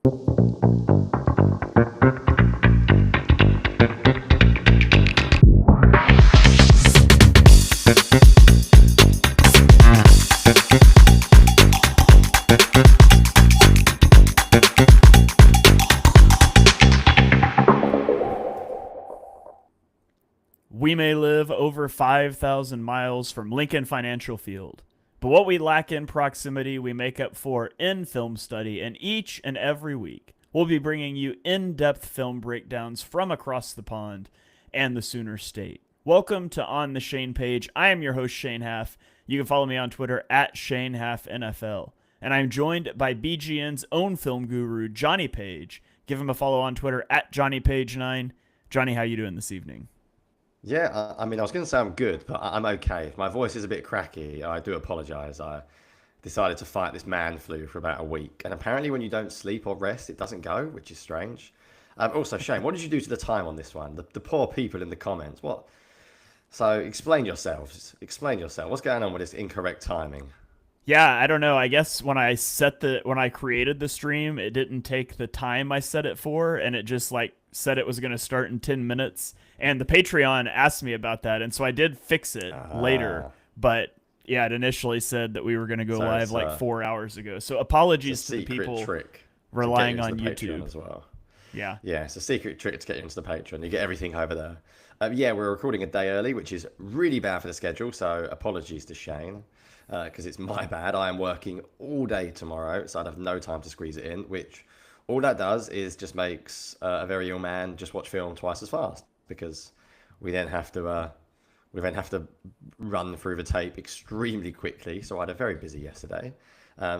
We may live over 5,000 miles from Lincoln Financial Field, but what we lack in proximity, we make up for in film study, and each and every week, we'll be bringing you in-depth film breakdowns from across the pond and the Sooner State. Welcome to On the Shane page. I am your host, Shane Haff. You can follow me on Twitter at ShaneHaffNFL. And I'm joined by BGN's own film guru, Jonny Page. Give him a follow on Twitter at JohnnyPage9. Johnny, how you doing this evening? Yeah, I mean, I was going to say I'm good, but I'm okay. If my voice is a bit cracky, I do apologize. I decided to fight this man flu for about a week, and apparently when you don't sleep or rest, it doesn't go, which is strange. Also, Shane, what did you do to the time on this one? The poor people in the comments. What? So explain yourselves. Explain yourself. What's going on with this incorrect timing? Yeah, I don't know. I guess when I created the stream, it didn't take the time I set it for, and it just like said it was going to start in 10 minutes. And the Patreon asked me about that, and so I did fix it later. But yeah, it initially said that we were going to go live like 4 hours ago. So apologies to the people relying on YouTube as well. Yeah. Yeah, it's a secret trick to get you into the Patreon. You get everything over there. Yeah, we're recording a day early, which is really bad for the schedule. So apologies to Shane, because it's my bad. I am working all day tomorrow, so I'd have no time to squeeze it in, which all that does is just makes a very ill man just watch film twice as fast, because we then have to run through the tape extremely quickly. So I had a very busy yesterday.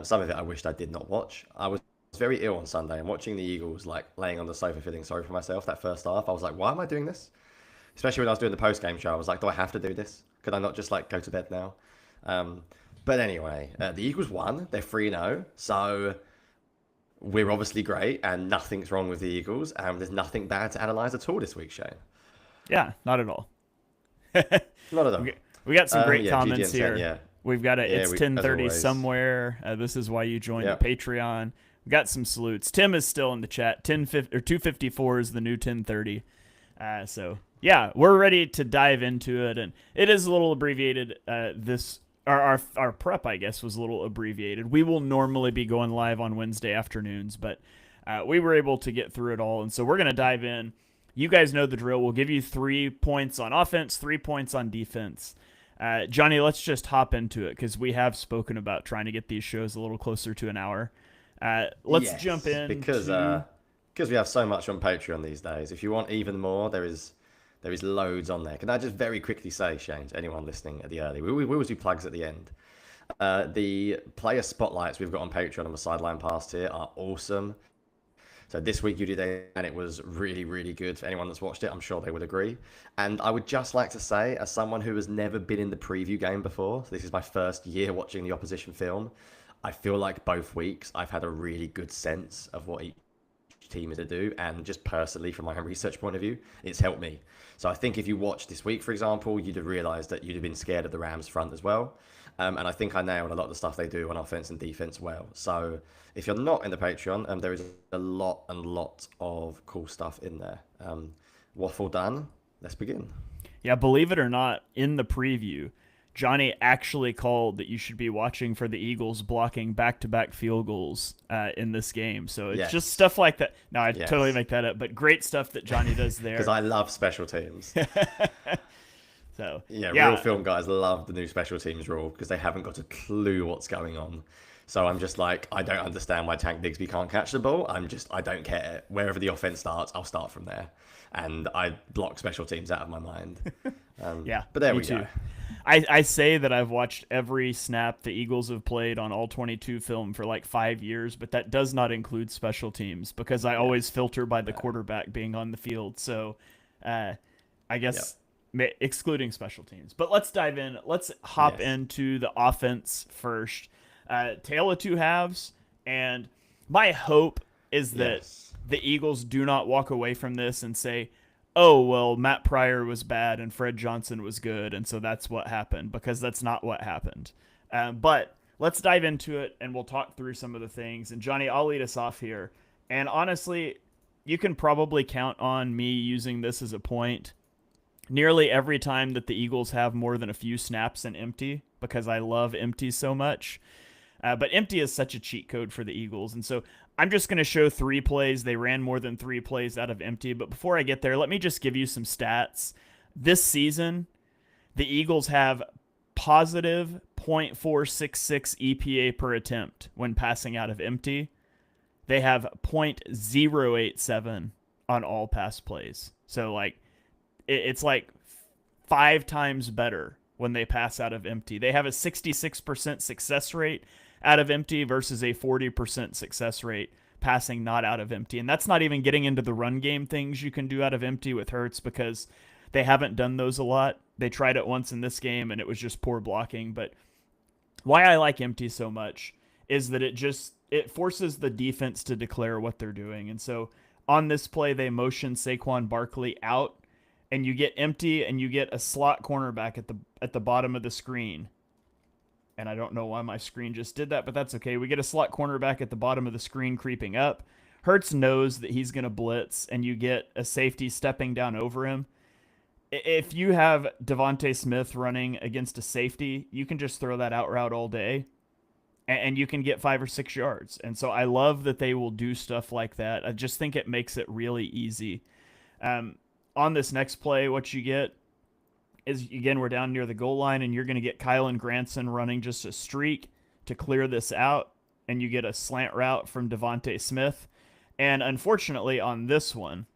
Some of it I wished I did not watch. I was very ill on Sunday, and watching the Eagles like laying on the sofa feeling sorry for myself that first half, I was like, why am I doing this? Especially when I was doing the post-game show, I was like, do I have to do this? Could I not just like go to bed now? But anyway, the Eagles won. They're 3-0. So we're obviously great, and nothing's wrong with the Eagles, and there's nothing bad to analyze at all this week, Shane. Yeah, not at all. Not at all. We got some great comments here. 10, yeah. We've got it's 10:30 somewhere. This is why you joined the Patreon. We got some salutes. Tim is still in the chat. 254 is the new 10:30. So yeah, we're ready to dive into it, and it is a little abbreviated. Our prep, I guess, was a little abbreviated. We will normally be going live on Wednesday afternoons, but we were able to get through it all, and so we're gonna dive in. You guys know the drill. We'll give you 3 points on offense, 3 points on defense. Johnny, let's just hop into it because we have spoken about trying to get these shows a little closer to an hour. Let's jump in because we have so much on Patreon these days. If you want even more, there is loads on there. Can I just very quickly say, Shane, to anyone listening at the early, we always do plugs at the end. The player spotlights we've got on Patreon on the sideline past here are awesome. So this week you did it, and it was really, really good. For anyone that's watched it, I'm sure they would agree. And I would just like to say, as someone who has never been in the preview game before, so this is my first year watching the opposition film, I feel like both weeks I've had a really good sense of what each team is to do. And just personally, from my own research point of view, it's helped me. So I think if you watched this week, for example, you'd have realized that you'd have been scared of the Rams front as well. And I think I nailed a lot of the stuff they do on offense and defense well. So if you're not in the Patreon, there is a lot of cool stuff in there. Waffle done. Let's begin. Yeah, believe it or not, in the preview, Johnny actually called that you should be watching for the Eagles blocking back-to-back field goals in this game. So it's just stuff like that. No, I totally make that up, but great stuff that Johnny does there. Because I love special teams. So real film guys love the new special teams rule because they haven't got a clue what's going on. So I'm just like, I don't understand why Tank Bigsby can't catch the ball. I don't care. Wherever the offense starts, I'll start from there. And I block special teams out of my mind. But there we go. I say that I've watched every snap the Eagles have played on All-22 film for like 5 years, but that does not include special teams because I always filter by the quarterback being on the field. So I guess excluding special teams. But let's dive in. Let's hop into the offense first. Tale of two halves, and my hope is that the Eagles do not walk away from this and say, oh, well, Matt Pryor was bad and Fred Johnson was good, and so that's what happened, because that's not what happened. But let's dive into it, and we'll talk through some of the things. And, Johnny, I'll lead us off here. And honestly, you can probably count on me using this as a point nearly every time that the Eagles have more than a few snaps in empty, because I love empty so much. But empty is such a cheat code for the Eagles. And so I'm just going to show 3 plays. They ran more than 3 plays out of empty. But before I get there, let me just give you some stats. This season, the Eagles have positive 0.466 EPA per attempt when passing out of empty. They have 0.087 on all pass plays. So, like, it's like 5 times better when they pass out of empty. They have a 66% success rate out of empty versus a 40% success rate passing not out of empty. And that's not even getting into the run game things you can do out of empty with Hurts, because they haven't done those a lot. They tried it once in this game and it was just poor blocking. But why I like empty so much is that it forces the defense to declare what they're doing. And so on this play, they motion Saquon Barkley out, and you get empty and you get a slot cornerback at the bottom of the screen. And I don't know why my screen just did that, but that's okay. We get a slot cornerback at the bottom of the screen creeping up. Hurts knows that he's going to blitz, and you get a safety stepping down over him. If you have Devontae Smith running against a safety, you can just throw that out route all day, and you can get 5 or 6 yards. And so I love that they will do stuff like that. I just think it makes it really easy. On this next play, what you get is, again, we're down near the goal line, and you're going to get Kylan Granson running just a streak to clear this out, and you get a slant route from Devontae Smith. And unfortunately on this one,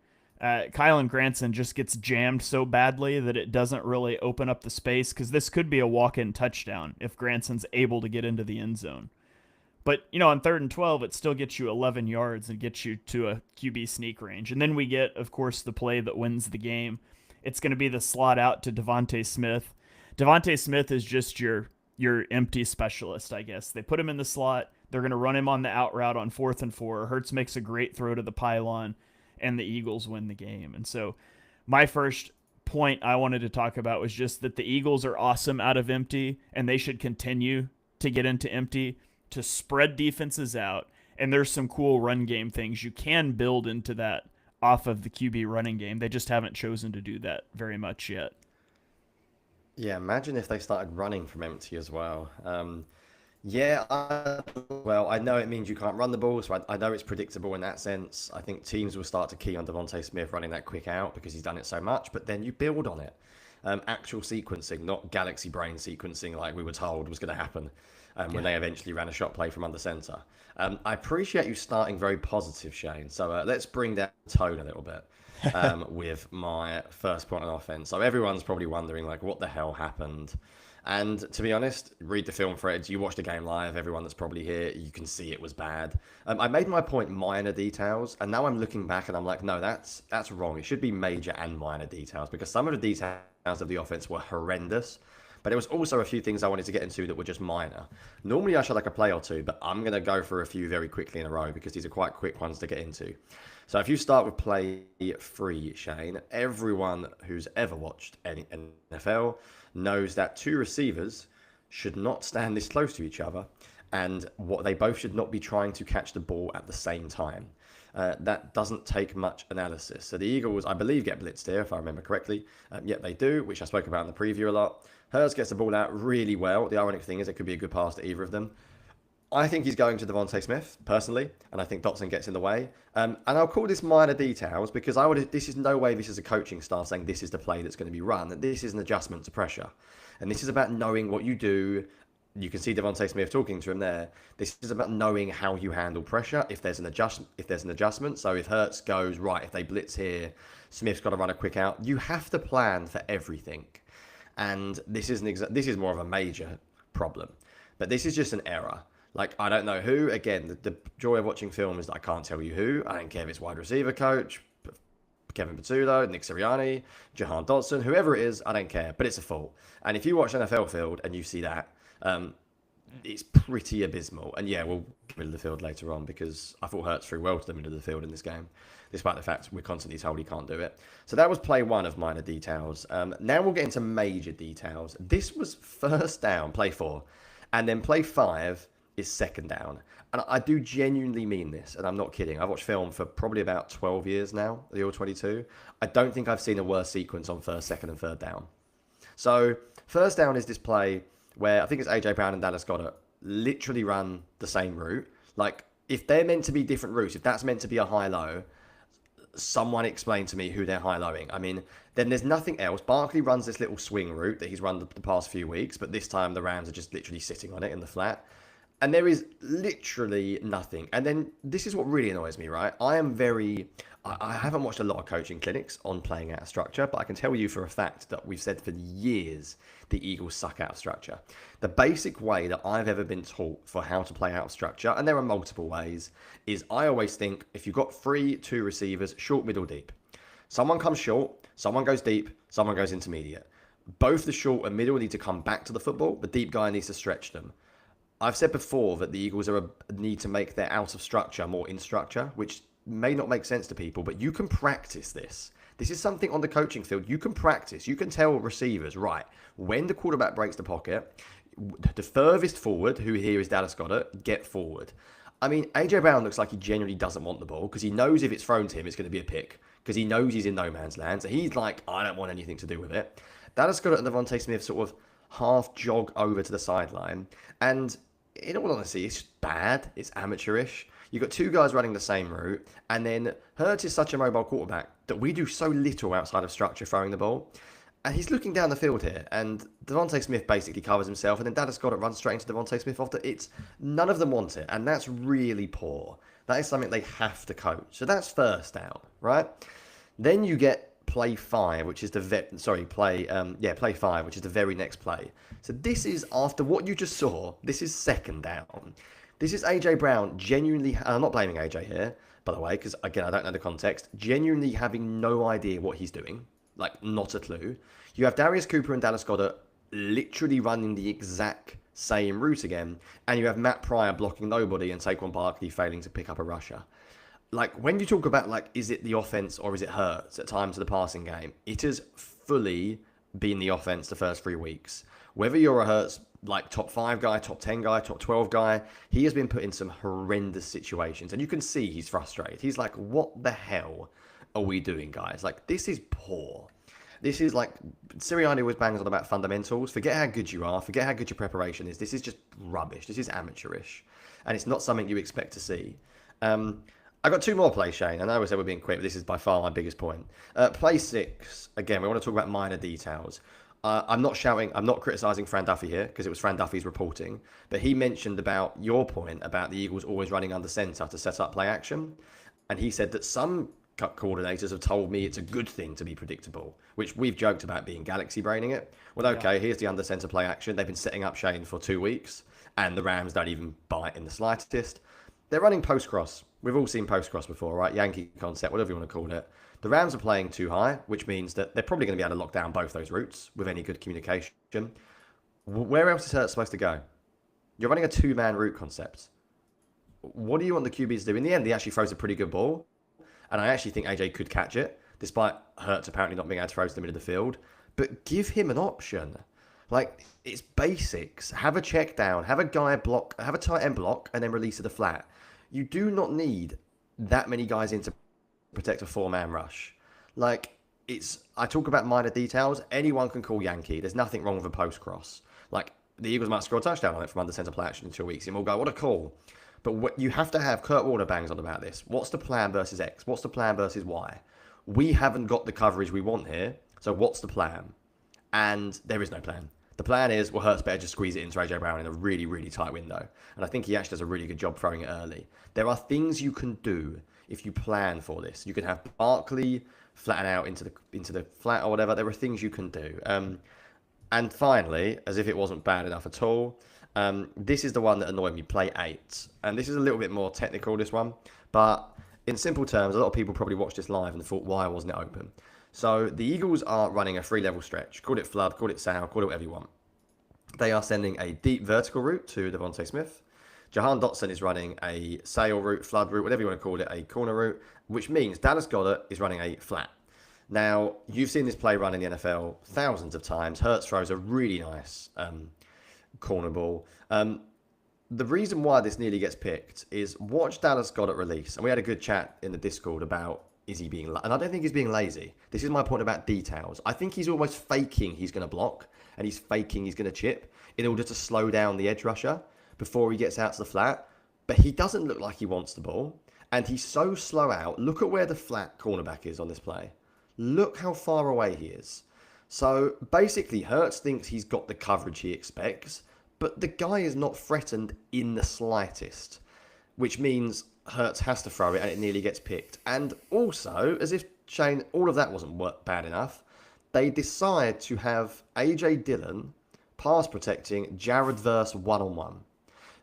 Kylan Granson just gets jammed so badly that it doesn't really open up the space, because this could be a walk-in touchdown if Granson's able to get into the end zone. But, on 3rd and 12, it still gets you 11 yards and gets you to a QB sneak range. And then we get, of course, the play that wins the game. It's going to be the slot out to Devontae Smith. Devontae Smith is just your empty specialist, I guess. They put him in the slot. They're going to run him on the out route on 4th and 4. Hurts makes a great throw to the pylon, and the Eagles win the game. And so my first point I wanted to talk about was just that the Eagles are awesome out of empty, and they should continue to get into empty to spread defenses out. And there's some cool run game things you can build into that off of the QB running game. They just haven't chosen to do that very much yet. Yeah, imagine if they started running from empty as well. I know it means you can't run the ball, so I know it's predictable in that sense. I think teams will start to key on Devontae Smith running that quick out because he's done it so much, but then you build on it. Actual sequencing, not galaxy brain sequencing like we were told was going to happen when they eventually ran a shot play from under center. I appreciate you starting very positive, Shane. So let's bring down the tone a little bit with my first point on offense. So everyone's probably wondering, like, what the hell happened? And to be honest, read the film threads. You watch the game live. Everyone that's probably here, you can see it was bad. I made my point minor details, and now I'm looking back and I'm like, no, that's wrong. It should be major and minor details, because some of the details of the offense were horrendous. But there was also a few things I wanted to get into that were just minor. Normally I should like a play or two, but I'm going to go for a few very quickly in a row because these are quite quick ones to get into. So if you start with play 3, Shane, everyone who's ever watched any NFL knows that 2 receivers should not stand this close to each other, and they both should not be trying to catch the ball at the same time. That doesn't take much analysis. So the Eagles, I believe, get blitzed here, if I remember correctly. Yet they do, which I spoke about in the preview a lot. Hurts gets the ball out really well. The ironic thing is it could be a good pass to either of them. I think he's going to Devontae Smith, personally, and I think Dotson gets in the way. And I'll call this minor details because this is no way this is a coaching staff saying this is the play that's going to be run. This is an adjustment to pressure. And this is about knowing what you do. You can see Devontae Smith talking to him there. This is about knowing how you handle pressure. If there's an adjustment, so if Hurts goes, right, if they blitz here, Smith's got to run a quick out. You have to plan for everything. And this is more of a major problem. But this is just an error. Like, I don't know who. Again, the joy of watching film is that I can't tell you who. I don't care if it's wide receiver coach, Kevin Patullo, Nick Sirianni, Jahan Dotson, whoever it is, I don't care. But it's a fault. And if you watch NFL field and you see that, it's pretty abysmal. And yeah, we'll get rid of the field later on because I thought Hurts threw well to the middle of the field in this game, despite the fact we're constantly told he can't do it. So that was play 1 of minor details. Now we'll get into major details. This was first down, play 4. And then play 5 is second down. And I do genuinely mean this, and I'm not kidding. I've watched film for probably about 12 years now, the All-22. I don't think I've seen a worse sequence on first, second, and third down. So first down is this play where I think it's AJ Brown and Dallas Goedert literally run the same route. Like, if they're meant to be different routes, if that's meant to be a high-low, someone explain to me who they're high-lowing. I mean, then there's nothing else. Barkley runs this little swing route that he's run the past few weeks, but this time the Rams are just literally sitting on it in the flat. And there is literally nothing. And then this is what really annoys me, right? I haven't watched a lot of coaching clinics on playing out of structure, but I can tell you for a fact that we've said for years the Eagles suck out of structure. The basic way that I've ever been taught for how to play out of structure, and there are multiple ways, is I always think if you've got 2 receivers, short, middle, deep. Someone comes short, someone goes deep, someone goes intermediate. Both the short and middle need to come back to the football. The deep guy needs to stretch them. I've said before that the Eagles need to make their out of structure more in structure, which may not make sense to people, but you can practice this. This is something on the coaching field you can practice. You can tell receivers, right, when the quarterback breaks the pocket, the furthest forward, who here is Dallas Goedert, get forward. I mean, AJ Brown looks like he genuinely doesn't want the ball because he knows if it's thrown to him, it's going to be a pick because he knows he's in no man's land. So he's like, I don't want anything to do with it. Dallas Goedert and Devontae Smith sort of half jog over to the sideline. And in all honesty, it's bad. It's amateurish. You've got 2 guys running the same route. And then Hurts is such a mobile quarterback that we do so little outside of structure throwing the ball. And he's looking down the field here. And Devontae Smith basically covers himself. And then Dallas Goedert runs straight into Devontae Smith after. None of them want it. And that's really poor. That is something they have to coach. So that's first down, right? Then you get play 5, which is play 5, which is the very next play. So this is, after what you just saw, this is second down. This is AJ Brown genuinely, I'm not blaming AJ here, by the way, because again, I don't know the context, genuinely having no idea what he's doing, like not a clue. You have Darius Cooper and Dallas Goedert literally running the exact same route again, and you have Matt Pryor blocking nobody and Saquon Barkley failing to pick up a rusher. Like, when you talk about, like, is it the offense or is it Hurts at times of the passing game? It has fully been the offense the first 3 weeks. Whether you're a Hurts, like, top 5 guy, top 10 guy, top 12 guy, he has been put in some horrendous situations. And you can see he's frustrated. He's like, what the hell are we doing, guys? Like, this is poor. This is like, Sirianni always bangs on about fundamentals. Forget how good you are. Forget how good your preparation is. This is just rubbish. This is amateurish. And it's not something you expect to see. I got 2 more plays, Shane. I know I said we're being quick, but this is by far my biggest point. Play 6, again, we want to talk about minor details. I'm not criticising Fran Duffy here, because it was Fran Duffy's reporting, but he mentioned about your point about the Eagles always running under centre to set up play action. And he said that some coordinators have told me it's a good thing to be predictable, which we've joked about being galaxy braining it. Well, okay, here's the under centre play action. They've been setting up Shane for 2 weeks, and the Rams don't even bite in the slightest. They're running post-cross. We've all seen post-cross before, right? Yankee concept, whatever you want to call it. The Rams are playing too high, which means that they're probably going to be able to lock down both those routes with any good communication. Where else is Hurts supposed to go? You're running a 2-man route concept. What do you want the QBs to do? In the end, he actually throws a pretty good ball. And I actually think AJ could catch it, despite Hurts apparently not being able to throw to the middle of the field. But give him an option. Like, it's basics. Have a check down. Have a guy block. Have a tight end block and then release to the flat. You do not need that many guys in to protect a 4-man rush. Like, I talk about minor details. Anyone can call Yankee. There's nothing wrong with a post-cross. Like, the Eagles might score a touchdown on it from under center play action in 2 weeks. And we'll go, what a call. But what you have to have, Kurt Warner bangs on about this. What's the plan versus X? What's the plan versus Y? We haven't got the coverage we want here. So what's the plan? And there is no plan. The plan is, well, Hurts better just squeeze it into AJ Brown in a really, really tight window. And I think he actually does a really good job throwing it early. There are things you can do if you plan for this. You can have Barkley flatten out into the flat or whatever. There are things you can do. And finally, as if it wasn't bad enough at all, this is the one that annoyed me, play 8. And this is a little bit more technical, this one. But in simple terms, a lot of people probably watched this live and thought, why wasn't it open? So the Eagles are running a 3-level stretch. Call it flood, call it sow, call it whatever you want. They are sending a deep vertical route to Devontae Smith. Jahan Dotson is running a sail route, flood route, whatever you want to call it, a corner route, which means Dallas Goedert is running a flat. Now, you've seen this play run in the NFL thousands of times. Hurts throws a really nice corner ball. The the reason why this nearly gets picked is watch Dallas Goedert release. And we had a good chat in the Discord about, is he being... And I don't think he's being lazy. This is my point about details. I think he's almost faking he's going to block, and he's faking he's going to chip in order to slow down the edge rusher before he gets out to the flat. But he doesn't look like he wants the ball. And he's so slow out. Look at where the flat cornerback is on this play. Look how far away he is. So basically, Hurts thinks he's got the coverage he expects, but the guy is not threatened in the slightest, which means Hurts has to throw it and it nearly gets picked. And also, as if, Shane, all of that wasn't bad enough, they decide to have A.J. Dillon pass protecting Jared Verse one-on-one.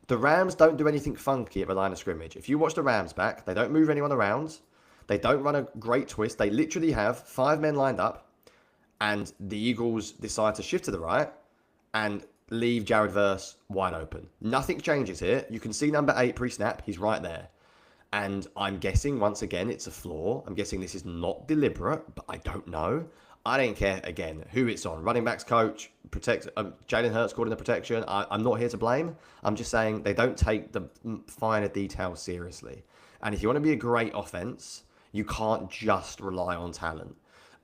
The Rams don't do anything funky at the line of scrimmage. If you watch the Rams back, they don't move anyone around. They don't run a great twist. They literally have 5 men lined up, and the Eagles decide to shift to the right and leave Jared Verse wide open. Nothing changes here. You can see number 8 pre-snap. He's right there. And I'm guessing, once again, it's a flaw. I'm guessing this is not deliberate, but I don't know. I don't care, again, who it's on. Running backs coach, Jalen Hurts called in the protection. I'm not here to blame. I'm just saying they don't take the finer details seriously. And if you want to be a great offense, you can't just rely on talent.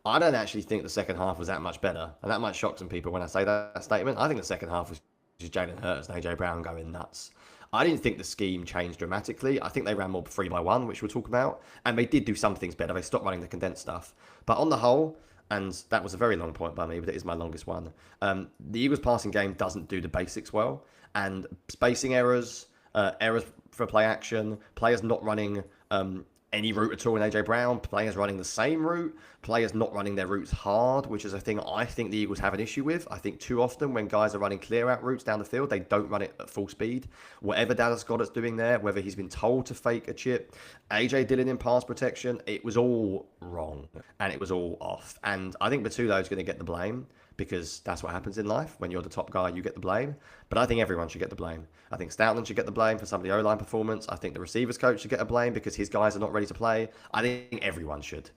I don't actually think the second half was that much better. And that might shock some people when I say that statement. I think the second half was just Jalen Hurts and AJ Brown going nuts. I didn't think the scheme changed dramatically. I think they ran more 3-by-1, which we'll talk about. And they did do some things better. They stopped running the condensed stuff. But on the whole, and that was a very long point by me, but it is my longest one, the Eagles passing game doesn't do the basics well. And spacing errors, errors for play action, players not running any route at all in AJ Brown, players running the same route, players not running their routes hard, which is a thing I think the Eagles have an issue with. I think too often when guys are running clear out routes down the field, they don't run it at full speed. Whatever Dallas Goedert's doing there, whether he's been told to fake a chip, AJ Dillon in pass protection, it was all wrong and it was all off. And I think Batulo is going to get the blame, because that's what happens in life. When you're the top guy, you get the blame. But I think everyone should get the blame. I think Stoutland should get the blame for some of the O-line performance. I think the receivers coach should get a blame because his guys are not ready to play. I think everyone should.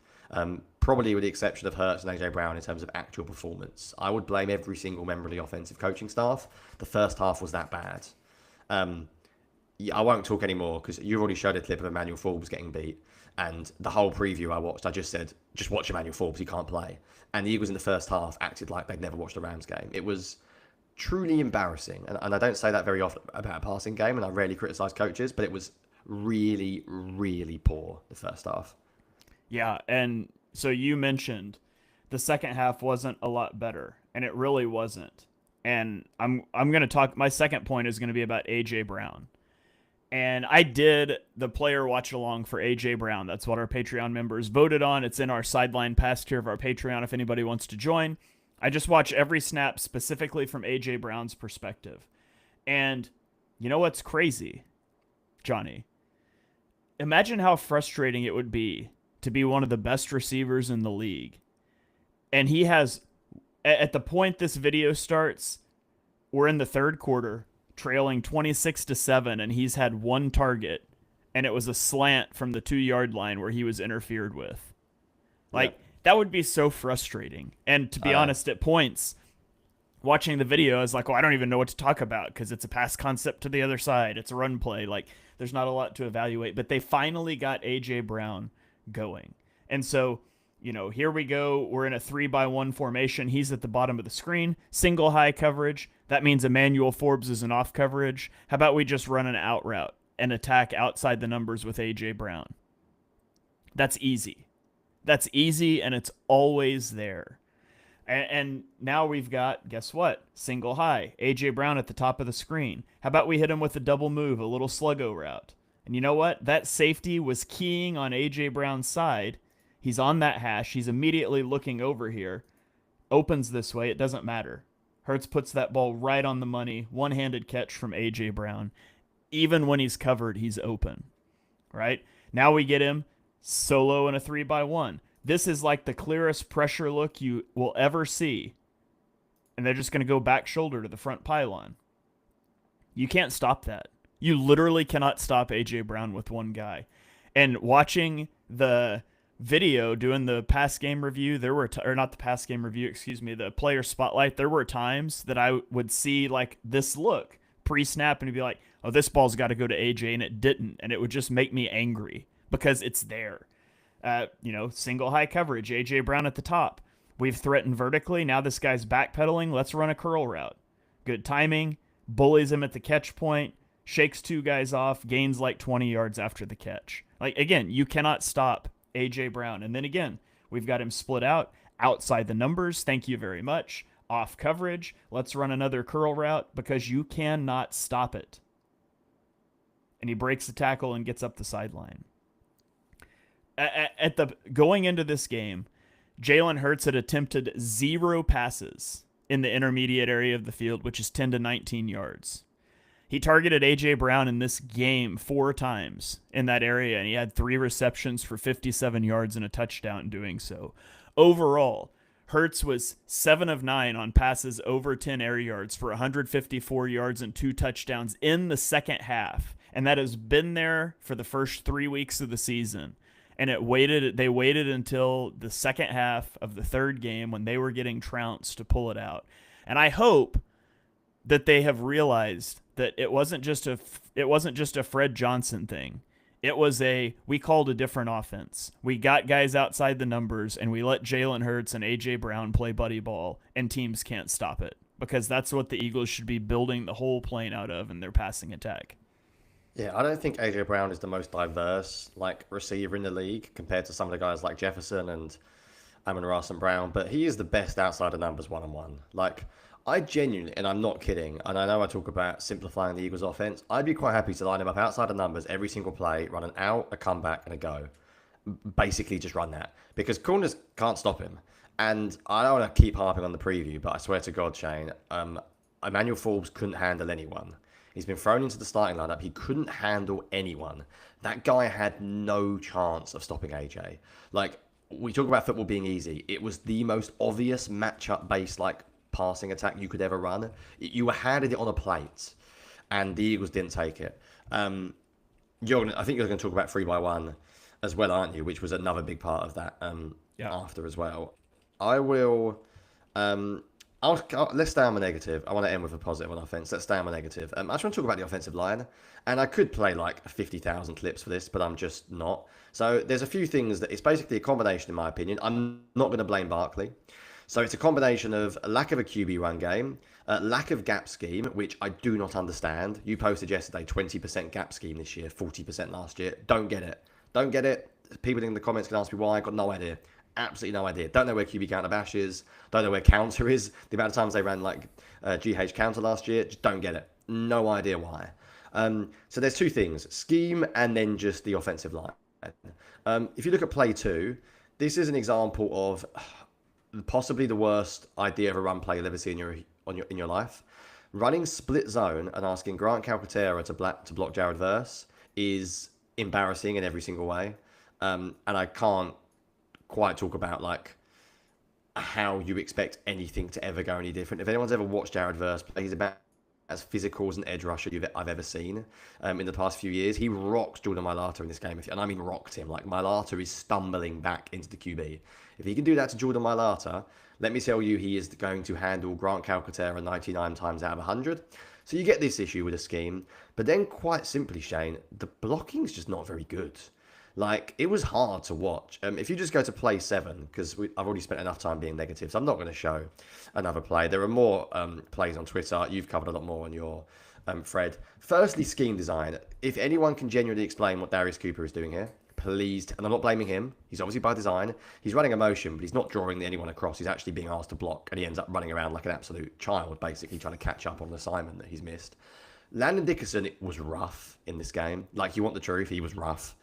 Probably with the exception of Hurts and AJ Brown in terms of actual performance. I would blame every single member of the offensive coaching staff. The first half was that bad. I won't talk anymore because you already showed a clip of Emmanuel Forbes getting beat. And the whole preview I watched, I just said, just watch Emmanuel Forbes, he can't play. And the Eagles in the first half acted like they'd never watched a Rams game. It was truly embarrassing. And I don't say that very often about a passing game, and I rarely criticise coaches, but it was really, really poor, the first half. Yeah, and so you mentioned the second half wasn't a lot better, and it really wasn't. And I'm going to talk, my second point is going to be about A.J. Brown. And I did the player watch along for A.J. Brown. That's what our Patreon members voted on. It's in our sideline pass tier of our Patreon if anybody wants to join. I just watch every snap specifically from A.J. Brown's perspective. And you know what's crazy, Johnny? Imagine how frustrating it would be to be one of the best receivers in the league. And he has, at the point this video starts, we're in the third quarter, trailing 26-7, and he's had one target, and it was a slant from the 2-yard line where he was interfered with. Like, that would be so frustrating. And to be honest, at points, watching the video, I was like, I don't even know what to talk about because it's a pass concept to the other side. It's a run play. Like, there's not a lot to evaluate. But they finally got A.J. Brown going. And so, here we go. We're in a 3-by-1 formation. He's at the bottom of the screen. Single high coverage. That means Emmanuel Forbes is an off coverage. How about we just run an out route and attack outside the numbers with A.J. Brown? That's easy. That's easy, and it's always there. And now we've got, guess what? Single high. A.J. Brown at the top of the screen. How about we hit him with a double move, a little sluggo route? And you know what? That safety was keying on A.J. Brown's side. He's on that hash. He's immediately looking over here. Opens this way. It doesn't matter. Hurts puts that ball right on the money. One-handed catch from A.J. Brown. Even when he's covered, he's open. Right? Now we get him solo in a 3-by-1. This is like the clearest pressure look you will ever see. And they're just going to go back shoulder to the front pylon. You can't stop that. You literally cannot stop A.J. Brown with one guy. And watching the video, doing the pass game review, not the pass game review, the player spotlight, there were times that I would see like this look pre-snap and be like, oh, this ball's got to go to AJ, and it didn't, and it would just make me angry because it's there. Single high coverage, AJ Brown at the top. We've threatened vertically. Now this guy's backpedaling. Let's run a curl route. Good timing. Bullies him at the catch point. Shakes two guys off. Gains like 20 yards after the catch. Like, again, you cannot stop AJ Brown. And then again, we've got him split out outside the numbers. Thank you very much. Off coverage. Let's run another curl route because you cannot stop it. And he breaks the tackle and gets up the sideline. Going into this game, Jalen Hurts had attempted 0 passes in the intermediate area of the field, which is 10 to 19 yards. He targeted A.J. Brown in this game 4 times in that area, and he had 3 receptions for 57 yards and a touchdown doing so. Overall, Hurts was 7 of 9 on passes over 10 air yards for 154 yards and 2 touchdowns in the second half, and that has been there for the first 3 weeks of the season. And they waited until the second half of the third game when they were getting trounced to pull it out. And I hope that they have realized that it wasn't just a Fred Johnson thing. It was we called a different offense. We got guys outside the numbers, and we let Jalen Hurts and A.J. Brown play buddy ball, and teams can't stop it. Because that's what the Eagles should be building the whole plane out of in their passing attack. Yeah, I don't think AJ Brown is the most diverse receiver in the league compared to some of the guys like Jefferson and Amon-Ra St. Brown, but he is the best outside of numbers one-on-one. I genuinely, and I'm not kidding, and I know I talk about simplifying the Eagles' offense, I'd be quite happy to line him up outside of numbers every single play, run an out, a comeback, and a go. Basically just run that, because corners can't stop him. And I don't want to keep harping on the preview, but I swear to God, Shane, Emmanuel Forbes couldn't handle anyone. He's been thrown into the starting lineup. He couldn't handle anyone. That guy had no chance of stopping AJ. We talk about football being easy. It was the most obvious matchup-based, passing attack you could ever run. You handed it on a plate, and the Eagles didn't take it. I think you're going to talk about 3x1 as well, aren't you? Which was another big part of that after as well. I will... let's stay on the negative. I want to end with a positive on offense. Let's stay on the negative. I just want to talk about the offensive line. And I could play 50,000 clips for this, but I'm just not. So there's a few things that it's basically a combination, in my opinion. I'm not going to blame Barkley. So it's a combination of a lack of a QB run game, lack of gap scheme, which I do not understand. You posted yesterday 20% gap scheme this year, 40% last year. Don't get it. Don't get it. People in the comments can ask me why. I got no idea. Absolutely no idea. Don't know where QB counter bash is. Don't know where counter is. The amount of times they ran GH counter last year, just don't get it. No idea why. So there's 2 things: scheme and then just the offensive line. If you look at play 2, this is an example of possibly the worst idea of a run play you'll ever see in your life. Running split zone and asking Grant Calcaterra to block Jared Verse is embarrassing in every single way. And I can't quite talk about how you expect anything to ever go any different. If anyone's ever watched Jared Verse play, he's about as physical as an edge rusher I've ever seen in the past few years. He rocked Jordan Mailata in this game, and I mean rocked him. Mailata is stumbling back into the QB. If he can do that to Jordan Mailata, let me tell you, he is going to handle Grant Calcaterra 99 times out of 100. So you get this issue with a scheme, but then quite simply, Shane, the blocking's just not very good. It was hard to watch. If you just go to play 7, because I've already spent enough time being negative, so I'm not going to show another play. There are more plays on Twitter. You've covered a lot more on your thread. Firstly, scheme design. If anyone can genuinely explain what Darius Cooper is doing here, please, and I'm not blaming him. He's obviously by design. He's running a motion, but he's not drawing anyone across. He's actually being asked to block, and he ends up running around like an absolute child, basically trying to catch up on an assignment that he's missed. Landon Dickerson was rough in this game. You want the truth, he was rough.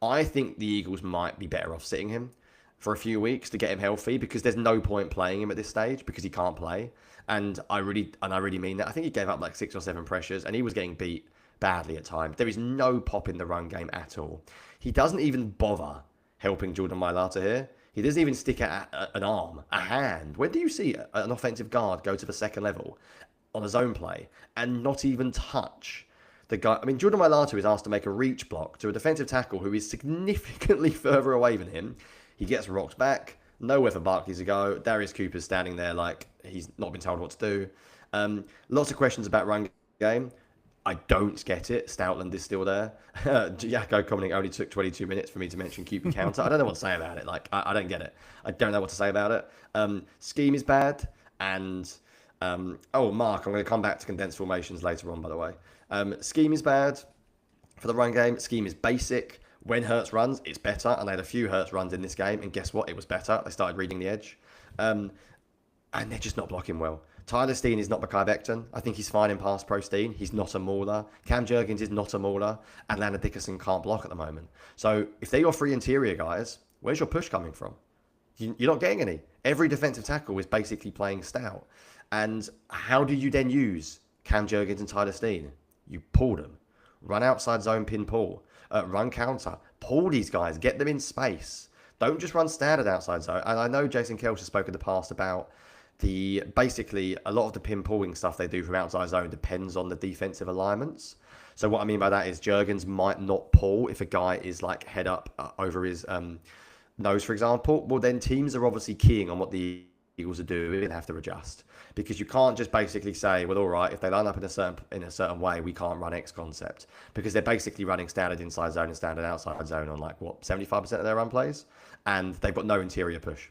I think the Eagles might be better off sitting him for a few weeks to get him healthy, because there's no point playing him at this stage because he can't play. And I really mean that. I think he gave up 6 or 7 pressures, and he was getting beat badly at times. There is no pop in the run game at all. He doesn't even bother helping Jordan Mailata here. He doesn't even stick out an arm, a hand. When do you see an offensive guard go to the second level on a zone play and not even touch the guy? Jordan Mailata is asked to make a reach block to a defensive tackle who is significantly further away than him. He gets rocked back. Nowhere for Barkley to go. Darius Cooper's standing there like he's not been told what to do. Lots of questions about run game. I don't get it. Stoutland is still there. Jacko commenting only took 22 minutes for me to mention QB counter. I don't know what to say about it. Like, I don't get it. I don't know what to say about it. Scheme is bad. And, Mark, I'm going to come back to condensed formations later on, by the way. Scheme is bad for the run game. Scheme is basic. When Hurts runs, it's better. And they had a few Hurts runs in this game. And guess what? It was better. They started reading the edge. And they're just not blocking well. Tyler Steen is not Mekhi Becton. I think he's fine in pass pro Steen. He's not a mauler. Cam Jurgens is not a mauler. And Landon Dickerson can't block at the moment. So if they're your three interior guys, where's your push coming from? You're not getting any. Every defensive tackle is basically playing stout. And how do you then use Cam Jurgens and Tyler Steen? You pull them. Run outside zone, pin pull. Run counter. Pull these guys. Get them in space. Don't just run standard outside zone. And I know Jason Kelch has spoken in the past about basically a lot of the pin pulling stuff they do from outside zone depends on the defensive alignments. So what I mean by that is Jurgens might not pull if a guy is like head up over his nose, for example. Well, then teams are obviously keying on what the Eagles are doing and have to adjust, because you can't just basically say, well, all right, if they line up in a certain way, we can't run X concept, because they're basically running standard inside zone and standard outside zone on 75% of their run plays, and they've got no interior push.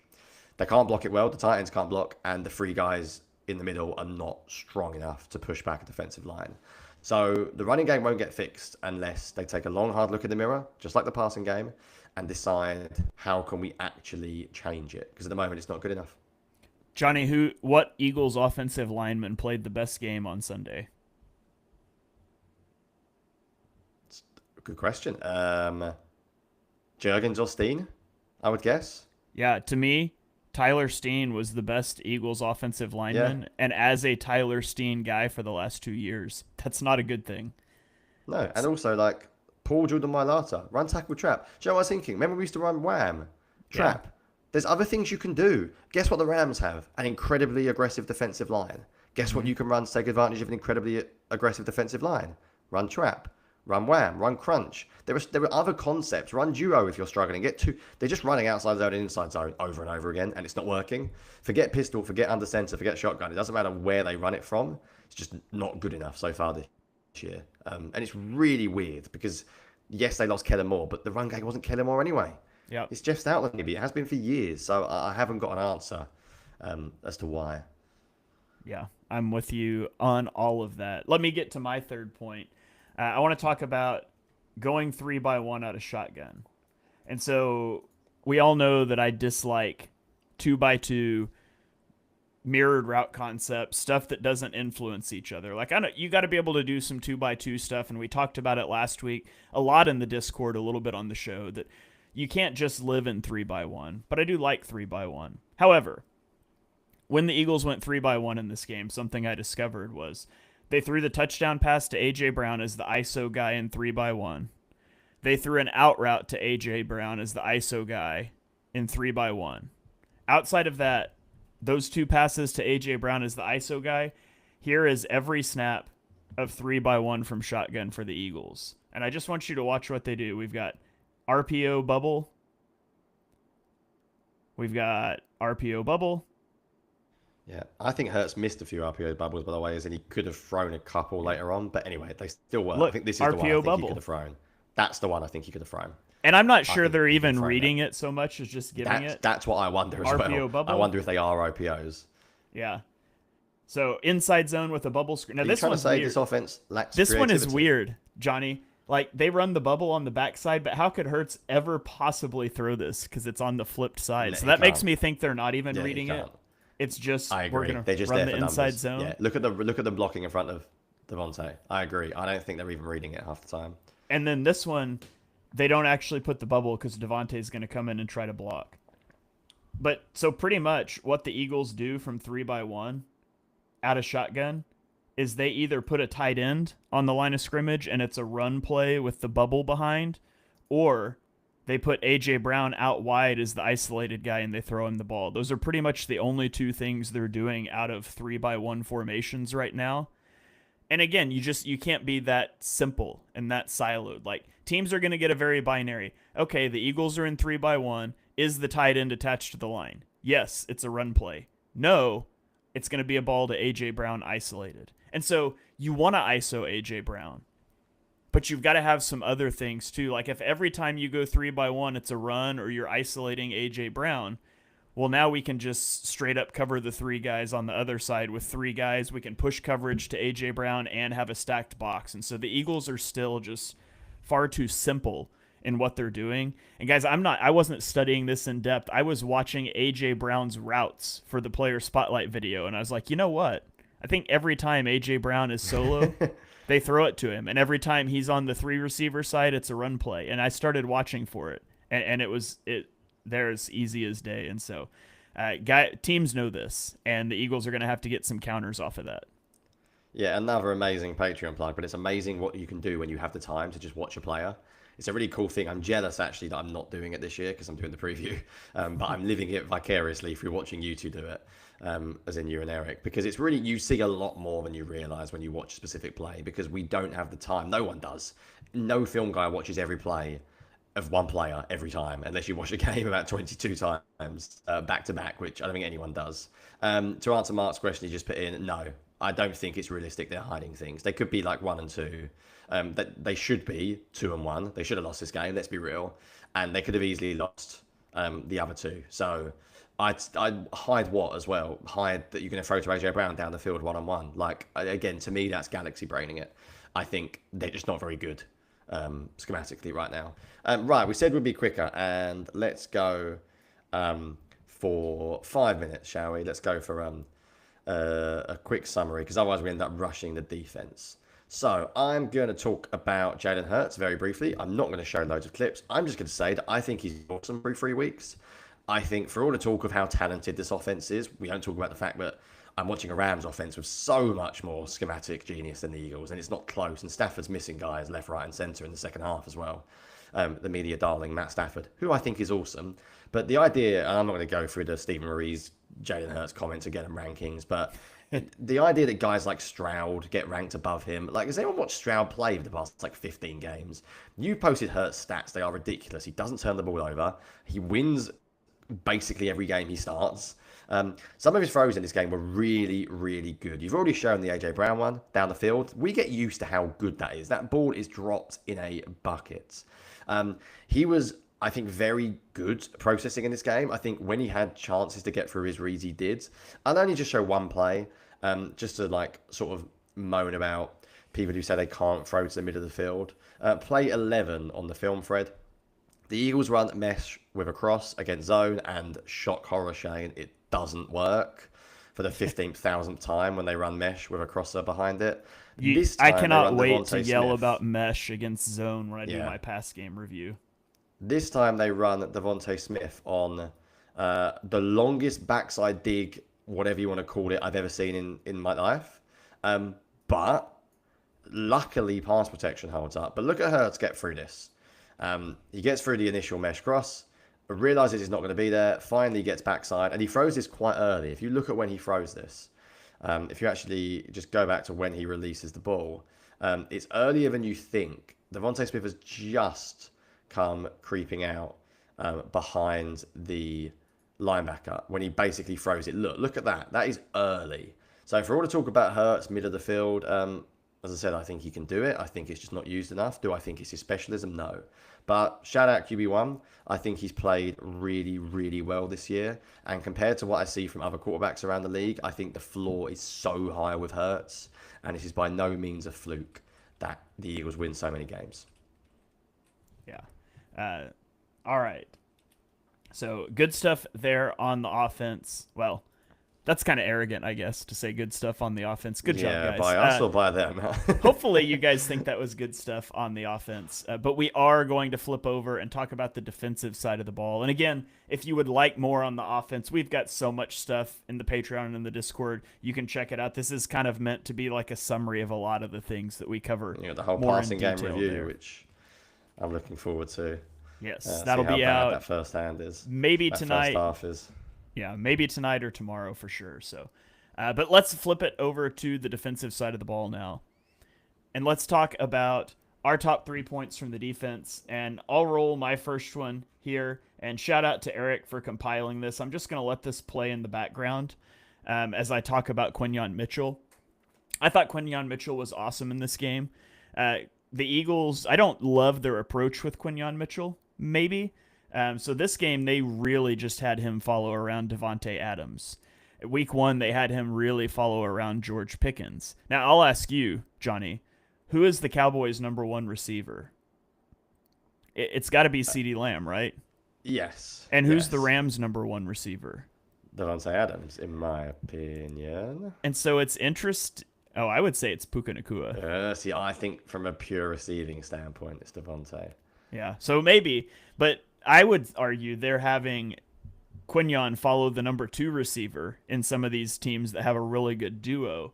They can't block it well. The tight ends can't block, and the three guys in the middle are not strong enough to push back a defensive line. So the running game won't get fixed unless they take a long, hard look in the mirror, just like the passing game, and decide how can we actually change it, because at the moment it's not good enough. Jonny, what Eagles offensive lineman played the best game on Sunday? Good question. Jurgens or Steen, I would guess. Yeah, to me, Tyler Steen was the best Eagles offensive lineman, and as a Tyler Steen guy for the last 2 years, that's not a good thing. No, and also Paul Jordan Mailata, run tackle trap. Do you know what I was thinking? Remember we used to run wham, trap. Yeah. There's other things you can do. Guess what the Rams have? An incredibly aggressive defensive line. Guess what you can run to take advantage of an incredibly aggressive defensive line? Run trap, run wham, run crunch. There are other concepts. Run duo if you're struggling. They're just running outside zone and inside zone over and over again, and it's not working. Forget pistol, forget under center, forget shotgun. It doesn't matter where they run it from. It's just not good enough so far this year. And it's really weird because, yes, they lost Kellen Moore, but the run game wasn't Kellen Moore anyway. Yeah, it's Jeff Stoutland, maybe. It has been for years, so I haven't got an answer as to why. Yeah, I'm with you on all of that. Let me get to my third point. I want to talk about going 3-by-1 out of shotgun. And so we all know that I dislike 2-by-2 mirrored route concept, stuff that doesn't influence each other. Like, I know you got to be able to do some 2-by-2 stuff, and we talked about it last week a lot in the Discord, a little bit on the show, that you can't just live in 3-by-1, but I do like 3-by-1. However, when the Eagles went 3-by-1 in this game, something I discovered was they threw the touchdown pass to A.J. Brown as the ISO guy in 3-by-1. They threw an out route to A.J. Brown as the ISO guy in 3-by-1. Outside of that, those two passes to A.J. Brown as the ISO guy, here is every snap of 3-by-1 from shotgun for the Eagles. And I just want you to watch what they do. We've got RPO bubble. We've got RPO bubble. Yeah, I think Hurts missed a few RPO bubbles, by the way, as in he could have thrown a couple later on. But anyway, they still work. Look, I think this is RPO the one I think bubble. he could have thrown. That's the one I think he could have thrown. And I'm not sure they're even reading it so much as just giving it. That's what I wonder as RPO well. bubble? I wonder if they are RPOs. Yeah. So inside zone with a bubble screen. Now, this one's weird. This offense lacks This creativity. one is weird, Jonny. Like, they run the bubble on the backside, but how could Hurts ever possibly throw this? Because it's on the flipped side. So that makes me think they're not even reading it. It's just, I agree. We're going to run the inside zone. Yeah. Look at them blocking in front of Devontae. I agree. I don't think they're even reading it half the time. And then this one, they don't actually put the bubble because Devontae's going to come in and try to block. But so pretty much what the Eagles do from 3-by-1 out of shotgun is they either put a tight end on the line of scrimmage and it's a run play with the bubble behind, or they put A.J. Brown out wide as the isolated guy and they throw him the ball. Those are pretty much the only two things they're doing out of 3-by-1 formations right now. And again, you can't be that simple and that siloed. Like, teams are going to get a very binary. Okay, the Eagles are in 3-by-1. Is the tight end attached to the line? Yes, it's a run play. No, it's going to be a ball to A.J. Brown isolated. And so you want to ISO AJ Brown, but you've got to have some other things too. Like if every time you go 3-by-1, it's a run or you're isolating AJ Brown, well, now we can just straight up cover the 3 guys on the other side with 3 guys. We can push coverage to AJ Brown and have a stacked box. And so the Eagles are still just far too simple in what they're doing. And guys, I wasn't studying this in depth. I was watching AJ Brown's routes for the player spotlight video, and I was like, you know what? I think every time AJ Brown is solo, they throw it to him. And every time he's on the 3 receiver side, it's a run play. And I started watching for it. And they're as easy as day. And so teams know this, and the Eagles are going to have to get some counters off of that. Yeah, another amazing Patreon plug, but it's amazing what you can do when you have the time to just watch a player. It's a really cool thing. I'm jealous, actually, that I'm not doing it this year because I'm doing the preview. But I'm living it vicariously through watching you two do it, as in you and Eric. Because it's really, you see a lot more than you realise when you watch a specific play, because we don't have the time. No one does. No film guy watches every play of one player every time, unless you watch a game about 22 times back to back, which I don't think anyone does. To answer Mark's question, he just put in, no, I don't think it's realistic they're hiding things. They could be like 1 and 2. That they should be 2 and 1. They should have lost this game, let's be real. And they could have easily lost the other 2. So I'd hide what as well? Hide that you're going to throw to AJ Brown down the field 1-on-1. Like, again, to me, that's galaxy braining it. I think they're just not very good schematically right now. Right, we said we'd be quicker, and let's go for 5 minutes, shall we? Let's go for a quick summary, because otherwise we end up rushing the defense. So I'm going to talk about Jalen Hurts very briefly. I'm not going to show loads of clips. I'm just going to say that I think he's awesome through 3 weeks. I think for all the talk of how talented this offense is, we don't talk about the fact that I'm watching a Rams offense with so much more schematic genius than the Eagles, and it's not close. And Stafford's missing guys left, right, and center in the second half as well. The media darling Matt Stafford, who I think is awesome. But the idea, and I'm not going to go through the Stephen Marie's Jalen Hurts comments again and rankings, but the idea that guys like Stroud get ranked above him, like, has anyone watched Stroud play for the past 15 games? You posted Hurts stats, they are ridiculous. He doesn't turn the ball over. He wins basically every game he starts. Some of his throws in this game were really, really good. You've already shown the AJ Brown one down the field. We get used to how good that is. That ball is dropped in a bucket. He was, I think, very good processing in this game. I think when he had chances to get through his reads, he did. I'll only just show one play, just to like sort of moan about people who say they can't throw to the middle of the field. Play 11 on the film thread. The Eagles run mesh with a cross against zone, and shock horror, Shane, it doesn't work for the 15,000th time when they run mesh with a crosser behind it. I cannot wait to yell about mesh against zone when I do my pass game review. This time they run Devontae Smith on the longest backside dig, whatever you want to call it, I've ever seen in my life. But luckily pass protection holds up. But look at Hurts get through this. He gets through the initial mesh cross, realizes he's not going to be there, finally gets backside, and he throws this quite early. If you look at when he throws this, if you actually just go back to when he releases the ball, it's earlier than you think. Devontae Smith has just come creeping out behind the linebacker when he basically throws it. Look at that. That is early. So for all the talk about Hurts, mid of the field, as I said, I think he can do it. I think it's just not used enough. Do I think it's his specialism? No. But shout out QB1. I think he's played really, really well this year. And compared to what I see from other quarterbacks around the league, I think the floor is so high with Hurts. And this is by no means a fluke that the Eagles win so many games. Yeah. All right. So good stuff there on the offense. Well, that's kind of arrogant, I guess, to say good stuff on the offense. Good job, guys. By us or by them? Hopefully you guys think that was good stuff on the offense. But we are going to flip over and talk about the defensive side of the ball. And again, if you would like more on the offense, we've got so much stuff in the Patreon and in the Discord. You can check it out. This is kind of meant to be like a summary of a lot of the things that we cover. The whole passing game review, which I'm looking forward to. Yes, that'll be out. That first hand is. Maybe tonight. First half is. Yeah, maybe tonight or tomorrow for sure. So, but let's flip it over to the defensive side of the ball now. And let's talk about our top 3 points from the defense. And I'll roll my first one here. And shout out to Eric for compiling this. I'm just going to let this play in the background as I talk about Quinyon Mitchell. I thought Quinyon Mitchell was awesome in this game. The Eagles, I don't love their approach with Quinyon Mitchell, maybe. So this game, they really just had him follow around Devontae Adams. Week 1, they had him really follow around George Pickens. Now, I'll ask you, Johnny, who is the Cowboys' number 1 receiver? It's got to be CeeDee Lamb, right? Yes. And who's the Rams' number 1 receiver? Devontae Adams, in my opinion. And so it's I would say it's Puka Nacua. See, I think from a pure receiving standpoint, it's Devontae. Yeah, so maybe. But I would argue they're having Quinyon follow the number 2 receiver in some of these teams that have a really good duo,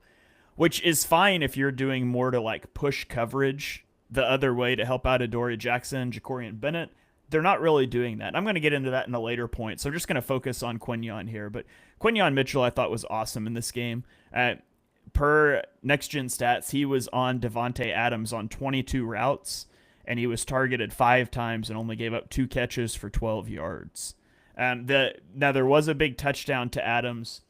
which is fine if you're doing more to like push coverage the other way to help out Adoree Jackson, Jacorian Bennett. They're not really doing that. I'm going to get into that in a later point, so I'm just going to focus on Quinyon here. But Quinyon Mitchell, I thought, was awesome in this game. Per Next Gen Stats, he was on Devontae Adams on 22 routes, and he was targeted 5 times and only gave up 2 catches for 12 yards. Now, there was a big touchdown to Adams.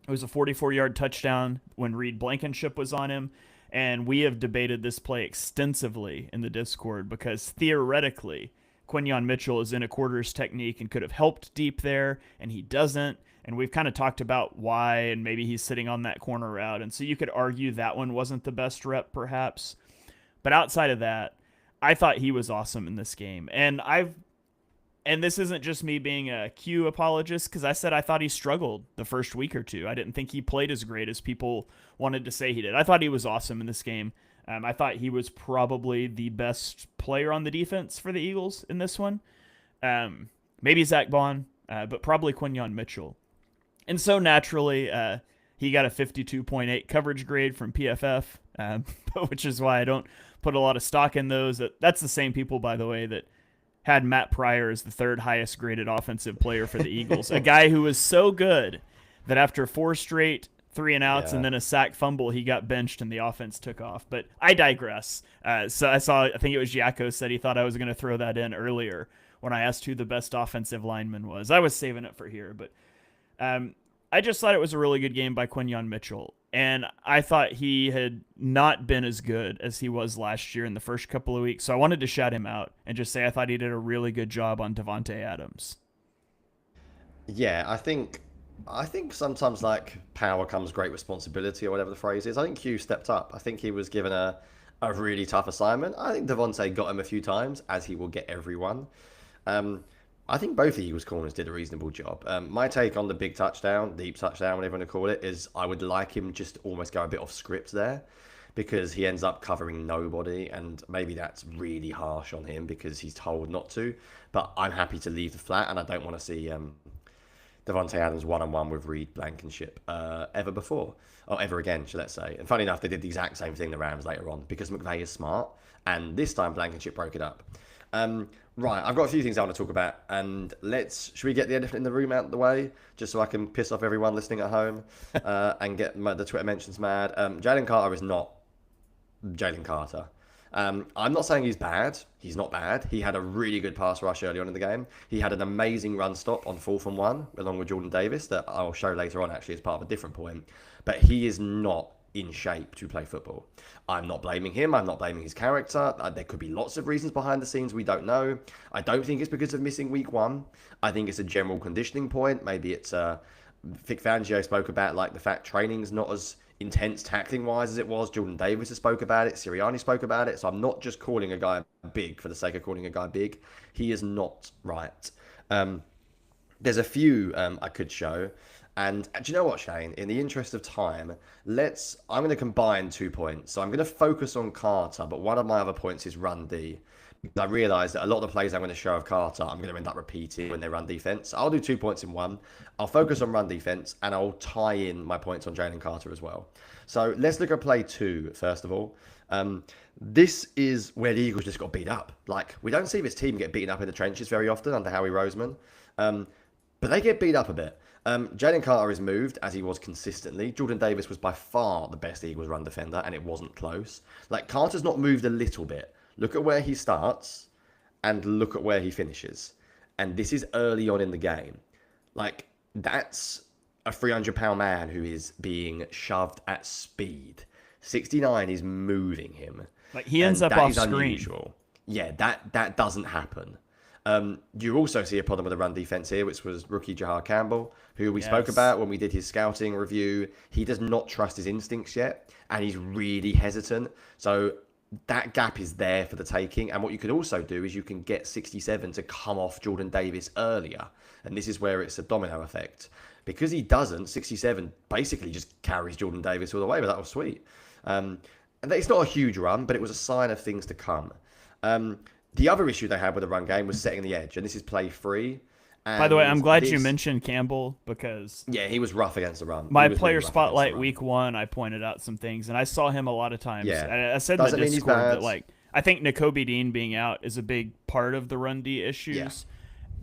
It was a 44-yard touchdown when Reed Blankenship was on him, and we have debated this play extensively in the Discord because theoretically, Quinyon Mitchell is in a quarters technique and could have helped deep there, and he doesn't. And we've kind of talked about why, and maybe he's sitting on that corner route. And so you could argue that one wasn't the best rep, perhaps. But outside of that, I thought he was awesome in this game. And this isn't just me being a Q apologist, because I said I thought he struggled the first week or two. I didn't think he played as great as people wanted to say he did. I thought he was awesome in this game. I thought he was probably the best player on the defense for the Eagles in this one. Maybe Zach Bond, but probably Quinyon Mitchell. And so naturally, he got a 52.8 coverage grade from PFF, which is why I don't put a lot of stock in those. That's the same people, by the way, that had Matt Pryor as the 3rd highest graded offensive player for the Eagles. A guy who was so good that after 4 straight 3-and-outs and then a sack fumble, he got benched and the offense took off. But I digress. So I think it was Jacko said he thought I was going to throw that in earlier when I asked who the best offensive lineman was. I was saving it for here, but I just thought it was a really good game by Quinyon Mitchell. And I thought he had not been as good as he was last year in the first couple of weeks. So I wanted to shout him out and just say I thought he did a really good job on Devontae Adams. Yeah, I think sometimes like power comes great responsibility, or whatever the phrase is. I think Q stepped up. I think he was given a really tough assignment. I think Devontae got him a few times, as he will get everyone. I think both the Eagles corners did a reasonable job. My take on the big touchdown, deep touchdown, whatever you want to call it, is I would like him just to almost go a bit off script there, because he ends up covering nobody, and maybe that's really harsh on him because he's told not to. But I'm happy to leave the flat, and I don't want to see Devontae Adams one-on-one with Reed Blankenship ever before, or ever again, should I say. And funny enough, they did the exact same thing, the Rams, later on, because McVay is smart, and this time Blankenship broke it up. Right, I've got a few things I want to talk about, and should we get the elephant in the room out of the way, just so I can piss off everyone listening at home, and get the Twitter mentions mad. Jalen Carter is not Jalen Carter. I'm not saying he's bad. He's not bad. He had a really good pass rush early on in the game. He had an amazing run stop on 4th and 1, along with Jordan Davis, that I'll show later on, actually, as part of a different point. But he is not in shape to play football. I'm not blaming him. I'm not blaming his character. There could be lots of reasons behind the scenes we don't know. I don't think it's because of missing week 1. I think it's a general conditioning point. Maybe it's Vic Fangio spoke about like the fact training's not as intense tackling wise as it was. Jordan Davis spoke about it. Sirianni spoke about it. So I'm not just calling a guy big for the sake of calling a guy big. He is not right. There's a few I could show. And do you know what, Shane? In the interest of time, I'm going to combine 2 points. So I'm going to focus on Carter, but one of my other points is run D. I realise that a lot of the plays I'm going to show of Carter, I'm going to end up repeating when they run defense. I'll do 2 points in one. I'll focus on run defense, and I'll tie in my points on Jalen Carter as well. So let's look at play 2, first of all. This is where the Eagles just got beat up. Like, we don't see this team get beaten up in the trenches very often under Howie Roseman. But they get beat up a bit. Jalen Carter is moved, as he was consistently. Jordan Davis was by far the best Eagles run defender, and it wasn't close. Like, Carter's not moved a little bit. Look at where he starts, and look at where he finishes. And this is early on in the game. Like, that's a 300-pound man who is being shoved at speed. 69 is moving him. Like he ends up off screen. Unusual. Yeah, that doesn't happen. You also see a problem with the run defense here, which was rookie Jahar Campbell, who we spoke about when we did his scouting review. He does not trust his instincts yet, and he's really hesitant. So that gap is there for the taking. And what you could also do is you can get 67 to come off Jordan Davis earlier. And this is where it's a domino effect. Because he doesn't, 67 basically just carries Jordan Davis all the way, but that was sweet. And it's not a huge run, but it was a sign of things to come. The other issue they had with the run game was setting the edge, and this is play 3. By the way, I'm glad you mentioned Campbell because... Yeah, he was rough against the run. My player spotlight week 1, I pointed out some things, and I saw him a lot of times. Yeah. I said in the Discord that, like, I think Nakobe Dean being out is a big part of the run D issues. Yeah.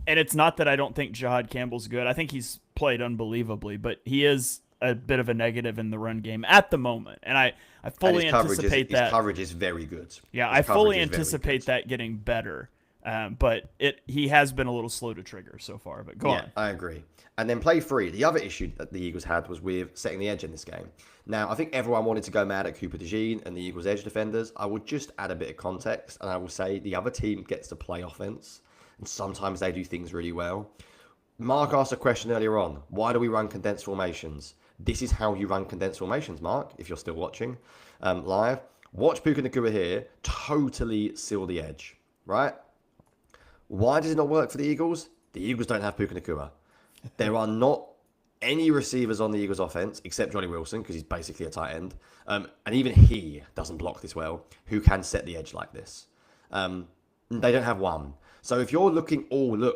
And it's not that I don't think Jahad Campbell's good. I think he's played unbelievably, but he is a bit of a negative in the run game at the moment. And I fully anticipate that. His coverage is very good. Yeah, I fully anticipate that getting better. But he has been a little slow to trigger so far, but go on. I agree. And then play 3, the other issue that the Eagles had was with setting the edge in this game. Now, I think everyone wanted to go mad at Cooper DeJean and the Eagles' edge defenders. I would just add a bit of context, and I will say the other team gets to play offense, and sometimes they do things really well. Mark asked a question earlier on. Why do we run condensed formations? This is how you run condensed formations, Mark, if you're still watching live. Watch Puka Nacua here totally seal the edge, right? Why does it not work for the Eagles? The Eagles don't have Puka Nacua. There are not any receivers on the Eagles offense, except Johnny Wilson, because he's basically a tight end. And even he doesn't block this well, who can set the edge like this. They don't have one. So if you're looking,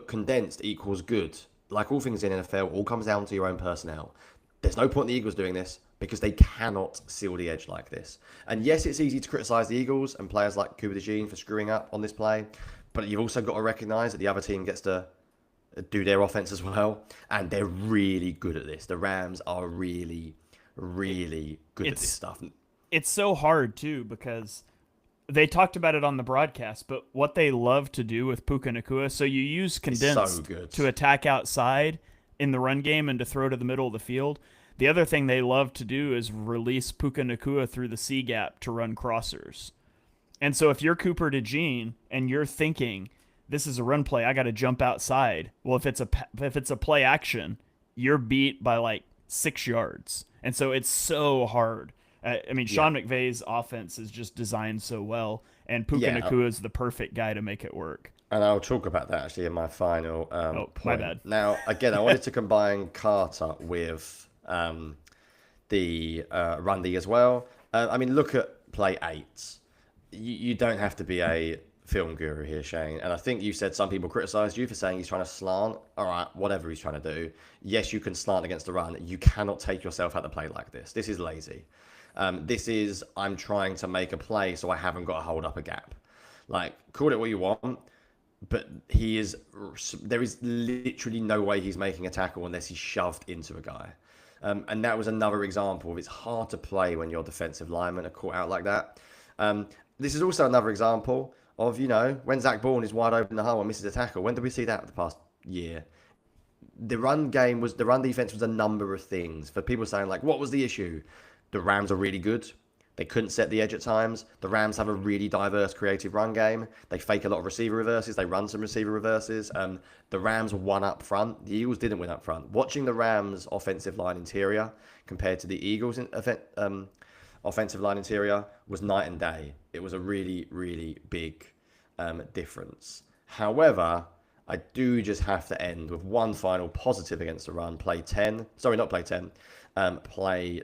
condensed equals good, like all things in NFL, all comes down to your own personnel. There's no point in the Eagles doing this because they cannot seal the edge like this. And yes, it's easy to criticize the Eagles and players like Cooper DeJean for screwing up on this play, but you've also got to recognize that the other team gets to do their offense as well, and they're really good at this. The Rams are really, really good at this stuff. It's so hard, too, because they talked about it on the broadcast, but what they love to do with Puka Nacua, so you use condensed to attack outside in the run game and to throw to the middle of the field. The other thing they love to do is release Puka Nacua through the C gap to run crossers. And so if you're Cooper DeJean and you're thinking, this is a run play, I got to jump outside. Well, if it's a play action, you're beat by like 6 yards. And so it's so hard. Sean McVay's offense is just designed so well, and Puka Nacua is the perfect guy to make it work. And I'll talk about that actually in my final point. My bad. Now, again, I wanted to combine Carter with the run D as well. Look at play 8. You don't have to be a film guru here, Shane. And I think you said some people criticized you for saying he's trying to slant. All right, whatever he's trying to do. Yes, you can slant against the run. You cannot take yourself out of play like this. This is lazy. This is, I'm trying to make a play so I haven't got to hold up a gap. Like, call it what you want, but there is literally no way he's making a tackle unless he's shoved into a guy. And that was another example of it's hard to play when your defensive linemen are caught out like that. This is also another example of, when Zach Bourne is wide open in the hole and misses a tackle. When did we see that the past year? The run defense was a number of things. For people saying, like, what was the issue? The Rams are really good. They couldn't set the edge at times. The Rams have a really diverse, creative run game. They fake a lot of receiver reverses. They run some receiver reverses. The Rams won up front. The Eagles didn't win up front. Watching the Rams' offensive line interior compared to the Eagles' offensive line interior was night and day. It was a really, really big difference. However, I do just have to end with one final positive against the run. Play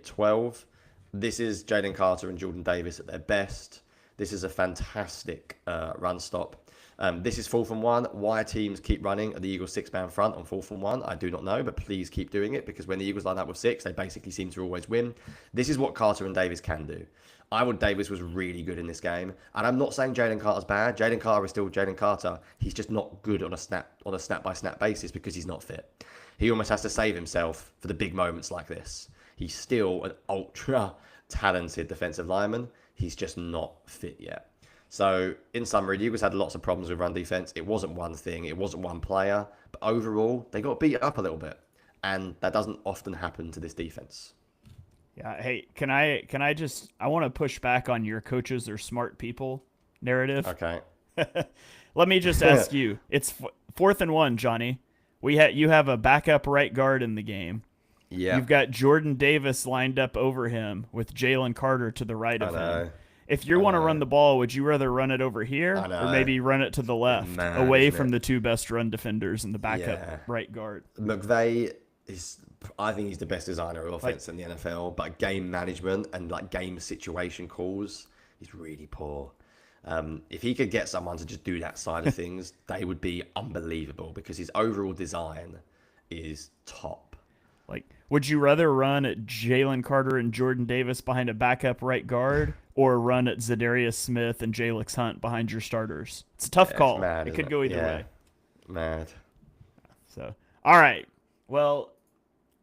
12. This is Jalen Carter and Jordan Davis at their best. This is a fantastic run stop. This is 4th and 1. Why teams keep running at the Eagles 6-man front on 4th and 1, I do not know, but please keep doing it because when the Eagles line up with 6, they basically seem to always win. This is what Carter and Davis can do. Davis was really good in this game, and I'm not saying Jalen Carter's bad. Jalen Carter is still Jalen Carter. He's just not good on a snap-by-snap basis because he's not fit. He almost has to save himself for the big moments like this. He's still an ultra-talented defensive lineman. He's just not fit yet. So, in summary, the Eagles had lots of problems with run defense. It wasn't one thing. It wasn't one player. But overall, they got beat up a little bit. And that doesn't often happen to this defense. Yeah. Hey, I want to push back on your coaches are smart people narrative. Okay. Let me just ask you. It's 4th and 1, Jonny. You have a backup right guard in the game. Yeah. You've got Jordan Davis lined up over him with Jalen Carter to the right of him. If you want to run the ball, would you rather run it over here or maybe run it to the left, away from the two best run defenders and the backup right guard? McVay I think he's the best designer of offense in the NFL, but game management and like game situation calls, he's really poor. If he could get someone to just do that side of things, they would be unbelievable because his overall design is top. Like, would you rather run at Jalen Carter and Jordan Davis behind a backup right guard or run at Zadarius Smith and Jalix Hunt behind your starters? It's a tough call. Mad, it could go either way. Mad. So, all right. Well,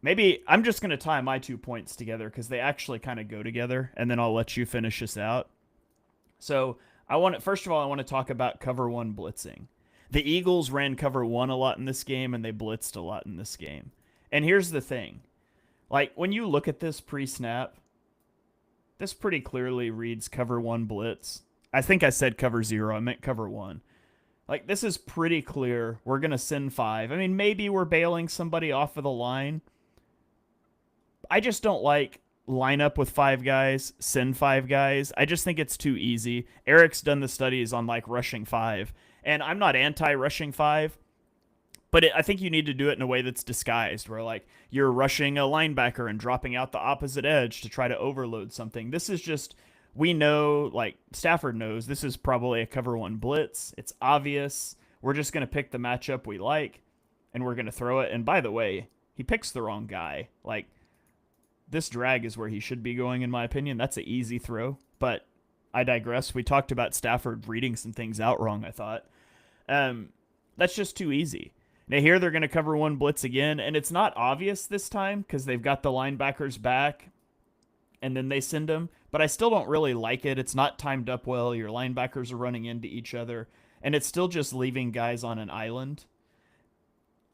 maybe I'm just going to tie my 2 points together because they actually kind of go together, and then I'll let you finish this out. So, first of all, I want to talk about cover 1 blitzing. The Eagles ran cover 1 a lot in this game, and they blitzed a lot in this game. And here's the thing. Like, when you look at this pre-snap, this pretty clearly reads cover 1 blitz. I think I said cover 0. I meant cover 1. Like, this is pretty clear. We're going to send 5. I mean, maybe we're bailing somebody off of the line. I just don't like line up with 5 guys, send 5 guys. I just think it's too easy. Eric's done the studies on, like, rushing 5. And I'm not anti-rushing 5. But I think you need to do it in a way that's disguised, where like you're rushing a linebacker and dropping out the opposite edge to try to overload something. This is just, we know, like Stafford knows, this is probably a cover 1 blitz. It's obvious. We're just going to pick the matchup we like, and we're going to throw it. And by the way, he picks the wrong guy. Like, this drag is where he should be going, in my opinion. That's an easy throw, but I digress. We talked about Stafford reading some things out wrong, I thought. That's just too easy. Now here they're going to cover 1 blitz again, and it's not obvious this time because they've got the linebackers back, and then they send them. But I still don't really like it. It's not timed up well. Your linebackers are running into each other, and it's still just leaving guys on an island.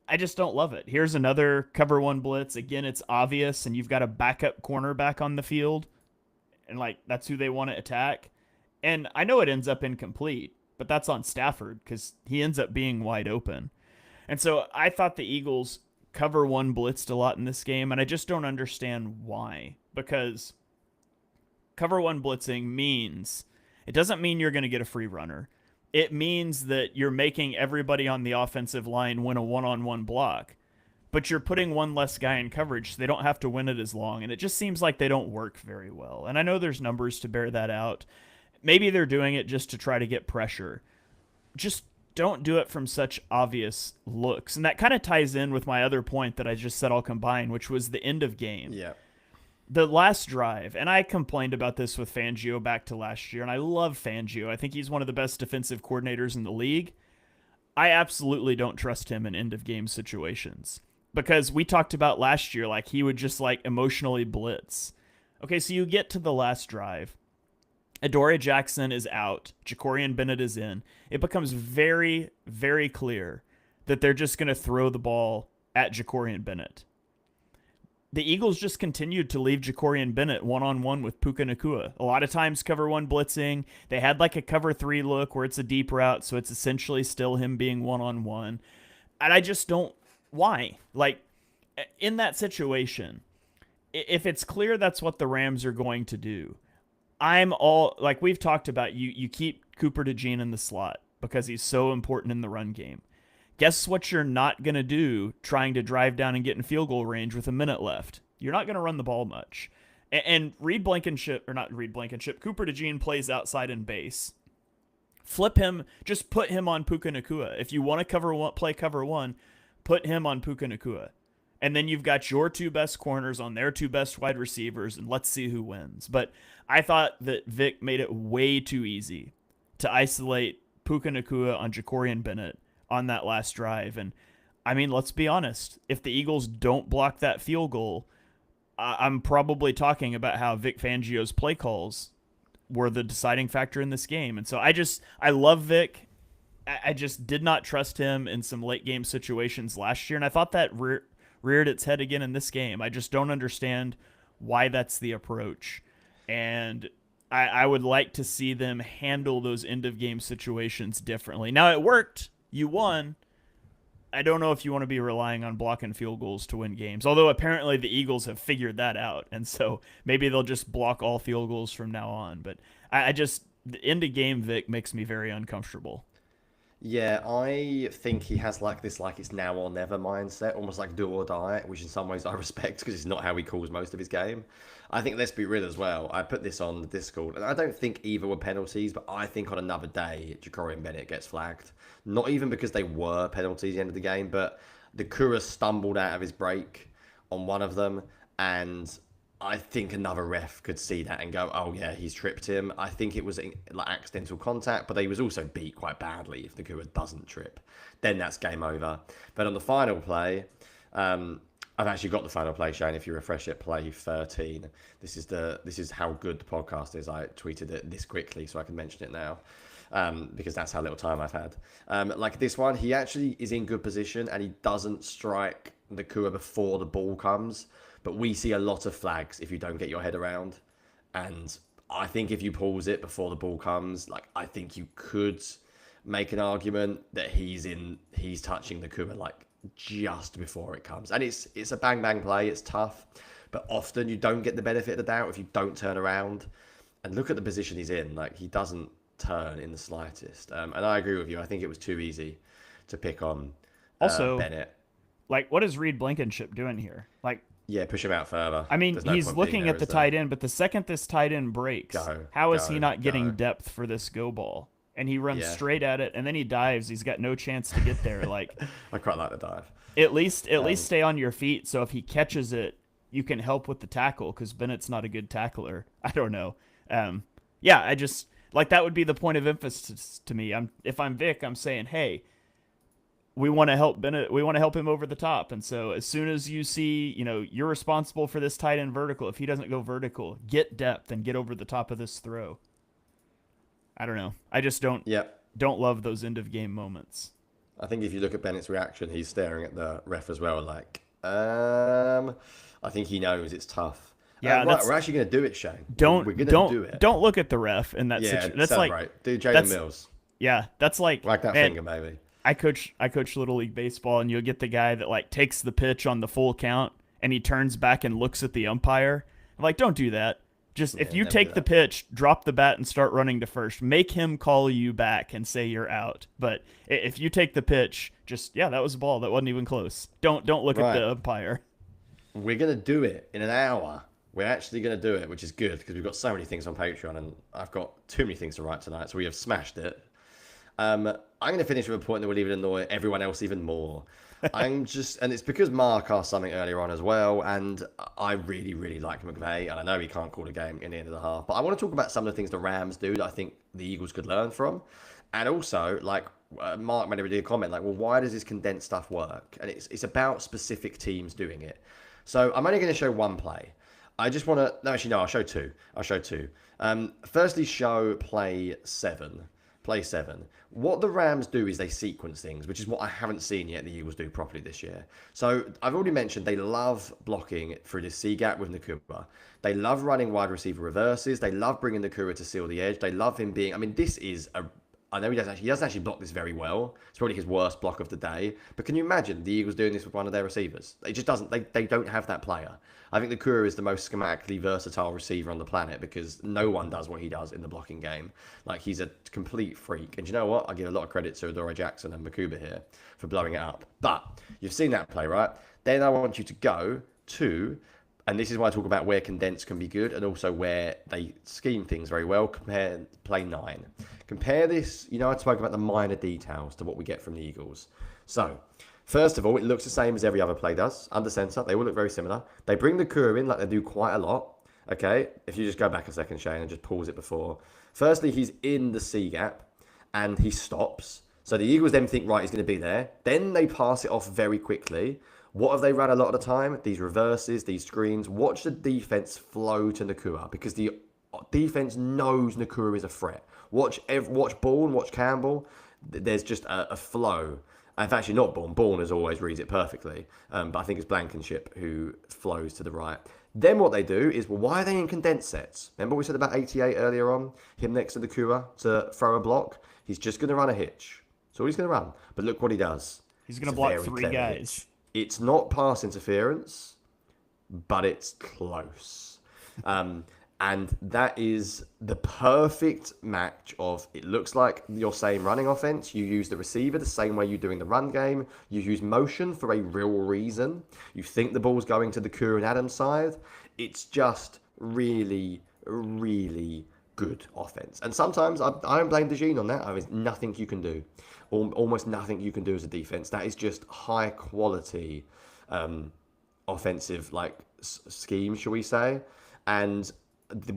I just don't love it. Here's another cover 1 blitz. Again, it's obvious, and you've got a backup cornerback on the field, and like that's who they want to attack. And I know it ends up incomplete, but that's on Stafford because he ends up being wide open. And so I thought the Eagles cover 1 blitzed a lot in this game, and I just don't understand why. Because cover 1 blitzing means, it doesn't mean you're going to get a free runner. It means that you're making everybody on the offensive line win a one-on-one block. But you're putting 1 less guy in coverage, so they don't have to win it as long. And it just seems like they don't work very well. And I know there's numbers to bear that out. Maybe they're doing it just to try to get pressure. Just don't do it from such obvious looks. And that kind of ties in with my other point that I just said I'll combine, which was the end of game. Yeah. The last drive, and I complained about this with Fangio back to last year, and I love Fangio. I think he's one of the best defensive coordinators in the league. I absolutely don't trust him in end-of-game situations because we talked about last year, like he would just like emotionally blitz. Okay, so you get to the last drive. Adoree Jackson is out. Jacorian Bennett is in. It becomes very, very clear that they're just going to throw the ball at Jacorian Bennett. The Eagles just continued to leave Jacorian Bennett one-on-one with Puka Nacua. A lot of times cover 1 blitzing. They had like a cover 3 look where it's a deep route, so it's essentially still him being one-on-one. And I just don't... Why? Like, in that situation, if it's clear that's what the Rams are going to do, I'm all... Like, we've talked about, you keep Cooper DeJean in the slot because he's so important in the run game. Guess what you're not going to do trying to drive down and get in field goal range with a minute left? You're not going to run the ball much. And Cooper DeJean plays outside in base. Flip him, just put him on Puka Nacua. If you want to play cover 1, put him on Puka Nacua. And then you've got your 2 best corners on their 2 best wide receivers, and let's see who wins. But I thought that Vic made it way too easy to isolate Puka Nacua on Jacorian Bennett on that last drive. And I mean, let's be honest, if the Eagles don't block that field goal, I'm probably talking about how Vic Fangio's play calls were the deciding factor in this game. And so I love Vic. I just did not trust him in some late game situations last year. And I thought that reared its head again in this game. I just don't understand why that's the approach. And I would like to see them handle those end-of-game situations differently. Now, it worked. You won. I don't know if you want to be relying on blocking field goals to win games, although apparently the Eagles have figured that out, and so maybe they'll just block all field goals from now on. But I just, the end-of-game Vic makes me very uncomfortable. Yeah, I think he has like this, like it's now or never mindset, almost like do or die, which in some ways I respect because it's not how he calls most of his game. I think, let's be real as well, I put this on the Discord, and I don't think either were penalties, but I think on another day, Ja'Cory Bennett gets flagged. Not even because they were penalties at the end of the game, but the Kura stumbled out of his break on one of them, and I think another ref could see that and go, oh yeah, he's tripped him. I think it was like accidental contact, but he was also beat quite badly. If the Kura doesn't trip, then that's game over. But on the final play, I've actually got the final play, Shane. If you refresh it, play 13. This is how good the podcast is. I tweeted it this quickly, so I can mention it now. Because that's how little time I've had. Like this one, he actually is in good position and he doesn't strike the Kura before the ball comes. But we see a lot of flags if you don't get your head around. And I think if you pause it before the ball comes, like I think you could make an argument that he's touching the Kura like just before it comes. And it's a bang bang play, it's tough. But often you don't get the benefit of the doubt if you don't turn around. And look at the position he's in. Like he doesn't turn in the slightest. And I agree with you. I think it was too easy to pick on Bennett. Like what is Reed Blankenship doing here? Like, yeah, push him out further. I mean, he's looking at the tight end, but the second this tight end breaks, how is he not getting depth for this go ball? And he runs straight at it, and then he dives. He's got no chance to get there. Like I quite like the dive. At least stay on your feet. So if he catches it, you can help with the tackle because Bennett's not a good tackler. I don't know. I just like that would be the point of emphasis to me. If I'm Vic, I'm saying, hey, we want to help Bennett. We want to help him over the top. And so as soon as you see, you're responsible for this tight end vertical. If he doesn't go vertical, get depth and get over the top of this throw. I don't know. I just don't love those end of game moments. I think if you look at Bennett's reaction, he's staring at the ref as well. Like, I think he knows it's tough. Yeah, right, we're actually going to do it, Shane. We're going to do it. Don't look at the ref in that situation. That's like right. Do Jalen Mills. Yeah, that's like that finger, maybe. I coach Little League baseball, and you'll get the guy that like takes the pitch on the full count, and he turns back and looks at the umpire. I'm like, don't do that. Just if you take the pitch, drop the bat and start running to first. Make him call you back and say you're out. But if you take the pitch, just that was a ball. That wasn't even close. Don't look at the umpire. We're gonna do it in an hour. We're actually gonna do it, which is good because we've got so many things on Patreon, and I've got too many things to write tonight. So we have smashed it. I'm going to finish with a point that will even annoy everyone else even more. And it's because Mark asked something earlier on as well, and I really, really like McVay, and I know he can't call a game in the end of the half, but I want to talk about some of the things the Rams do that I think the Eagles could learn from. And also, like, Mark made a comment, like, well, why does this condensed stuff work? And it's about specific teams doing it. So I'm only going to show one play. I just want to... No, actually, no, I'll show two. Firstly, show play 7. Play 7. What the Rams do is they sequence things, which is what I haven't seen yet the Eagles do properly this year. So I've already mentioned they love blocking through the C gap with Nakua. They love running wide receiver reverses. They love bringing Nakua to seal the edge. They love him being... I mean, this is a... I know he doesn't actually block this very well. It's probably his worst block of the day. But can you imagine the Eagles doing this with one of their receivers? It just doesn't. They don't have that player. I think Nakua is the most schematically versatile receiver on the planet because no one does what he does in the blocking game. Like, he's a complete freak. And you know what? I give a lot of credit to Adoree Jackson and Makuba here for blowing it up. But you've seen that play, right? Then I want you to go to... And this is why I talk about where condensed can be good and also where they scheme things very well. Compare play 9. Compare this, I spoke about the minor details to what we get from the Eagles. So, first of all, it looks the same as every other play does. Under center, they all look very similar. They bring the Kura in like they do quite a lot. Okay, if you just go back a second, Shane, and just pause it before. Firstly, he's in the C gap and he stops. So the Eagles then think, right, he's going to be there. Then they pass it off very quickly. What have they run a lot of the time? These reverses, these screens. Watch the defense flow to Nakua because the defense knows Nakua is a threat. Watch Bourne, watch Campbell. There's just a flow. In fact, actually not Bourne. Bourne as always reads it perfectly. But I think it's Blankenship who flows to the right. Then what they do is, well, why are they in condensed sets? Remember we said about 88 earlier on? Him next to the Kua to throw a block? He's just going to run a hitch. That's all he's going to run. But look what he does. He's going to block 3 guys. Hitch. It's not pass interference, but it's close. And that is the perfect match of, it looks like your same running offense. You use the receiver the same way you're doing the run game. You use motion for a real reason. You think the ball's going to the Kura and Adams side. It's just really, really good offense. And sometimes I don't blame DeJean on that. There's nothing you can do. Almost nothing you can do as a defense. That is just high quality offensive scheme, shall we say. And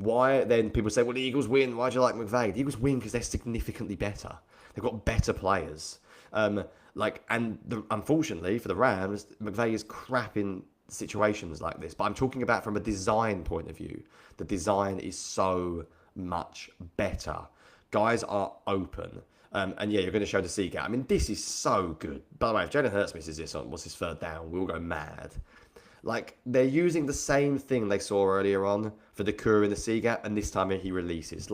why then people say, well, the Eagles win. Why do you like McVay? The Eagles win because they're significantly better. They've got better players. Unfortunately for the Rams, McVay is crap in situations like this. But I'm talking about from a design point of view. The design is so much better. Guys are open. You're going to show the C gap. I mean, this is so good. By the way, if Jalen Hurts misses this on what's his third down, we'll go mad. They're using the same thing they saw earlier on for the Kura in the C gap, and this time he releases.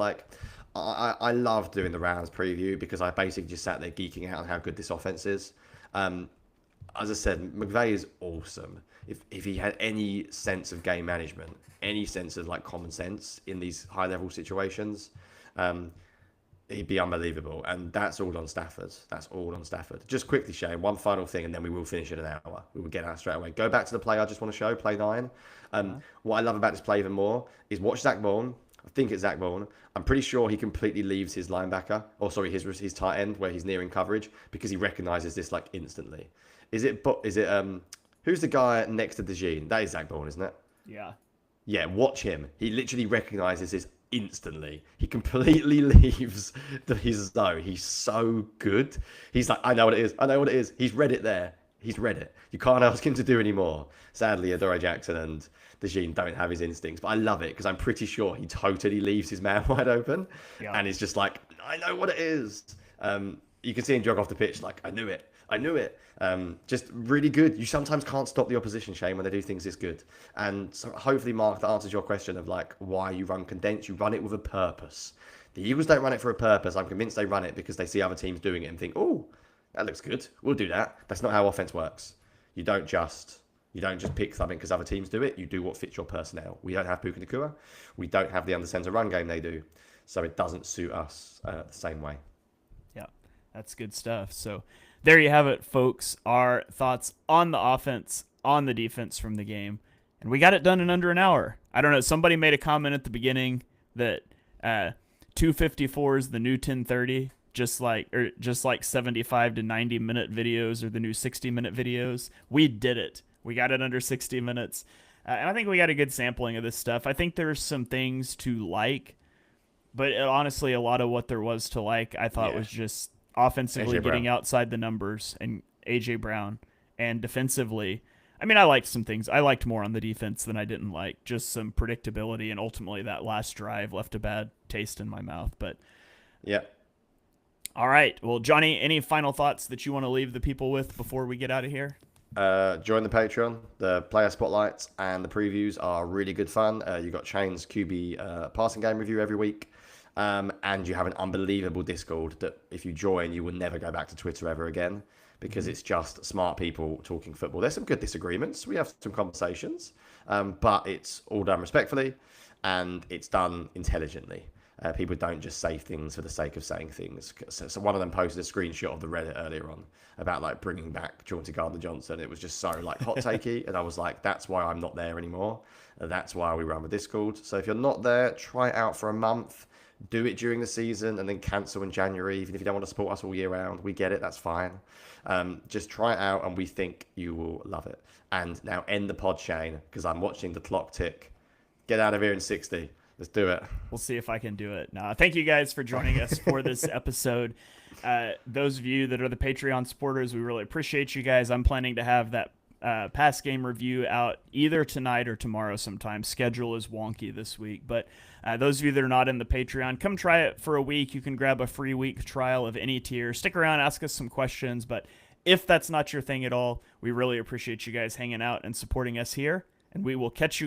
I love doing the Rams preview because I basically just sat there geeking out on how good this offense is. As I said, McVay is awesome. If he had any sense of game management, any sense of common sense in these high level situations, he'd be unbelievable. And that's all on Stafford. Just quickly, Shane, one final thing, and then we will finish in an hour. We will get out straight away. Go back to the play I just want to show, play 9. What I love about this play even more is watch Zach Bourne. I think it's Zach Bourne. I'm pretty sure he completely leaves his linebacker, his tight end where he's nearing coverage, because he recognizes this instantly. Who's the guy next to DeJean? That is Zach Bourne, isn't it? Yeah. Yeah, watch him. He literally recognizes this instantly. He completely leaves his zone. He's so good. He's like, I know what it is. He's read it there. You can't ask him to do any more. Sadly, Adoree Jackson and DeJean don't have his instincts, but I love it because I'm pretty sure he totally leaves his man wide open. Yeah. And he's just like, I know what it is. You can see him jog off the pitch like, I knew it. Just really good. You sometimes can't stop the opposition, Shane, when they do things this good. And so hopefully, Mark, that answers your question of why you run condensed. You run it with a purpose. The Eagles don't run it for a purpose. I'm convinced they run it because they see other teams doing it and think, oh, that looks good. We'll do that. That's not how offense works. You don't just pick something because other teams do it. You do what fits your personnel. We don't have Puka Nacua. We don't have the under center run game they do. So it doesn't suit us the same way. Yeah, that's good stuff. So there you have it, folks. Our thoughts on the offense, on the defense from the game. And we got it done in under an hour. I don't know. Somebody made a comment at the beginning that 254 is the new 1030, just like 75 to 90 minute videos are the new 60-minute videos. We did it. We got it under 60 minutes. And I think we got a good sampling of this stuff. I think there's some things to like, but honestly, a lot of what there was to like, I thought was just offensively getting outside the numbers and A.J. Brown, and defensively, I mean, I liked some things. I liked more on the defense than I didn't like. Just some predictability, and ultimately that last drive left a bad taste in my mouth. But yeah. All right. Well, Jonny, any final thoughts that you want to leave the people with before we get out of here? Join the Patreon. The player spotlights and the previews are really good fun. You got Shane's QB passing game review every week. And you have an unbelievable Discord that if you join, you will never go back to Twitter ever again, because it's just smart people talking football. There's some good disagreements. We have some conversations, but it's all done respectfully and it's done intelligently. People don't just say things for the sake of saying things. So one of them posted a screenshot of the Reddit earlier on about bringing back Chauncey Gardner-Johnson. It was just so hot takey. And I was like, that's why I'm not there anymore. That's why we run the Discord. So if you're not there, try it out for a month. Do it during the season and then cancel in January. Even if you don't want to support us all year round, we get it. That's fine. Just try it out and we think you will love it. And now end the pod, Shane, because I'm watching the clock tick. Get out of here in 60. Let's do it. We'll see if I can do it. Now, thank you guys for joining us for this episode. Those of you that are the Patreon supporters, we really appreciate you guys. I'm planning to have that past game review out either tonight or tomorrow sometime. Schedule is wonky this week, but those of you that are not in the Patreon, come try it for a week. You can grab a free week trial of any tier. Stick around, ask us some questions, but if that's not your thing at all, we really appreciate you guys hanging out and supporting us here, and we will catch you guys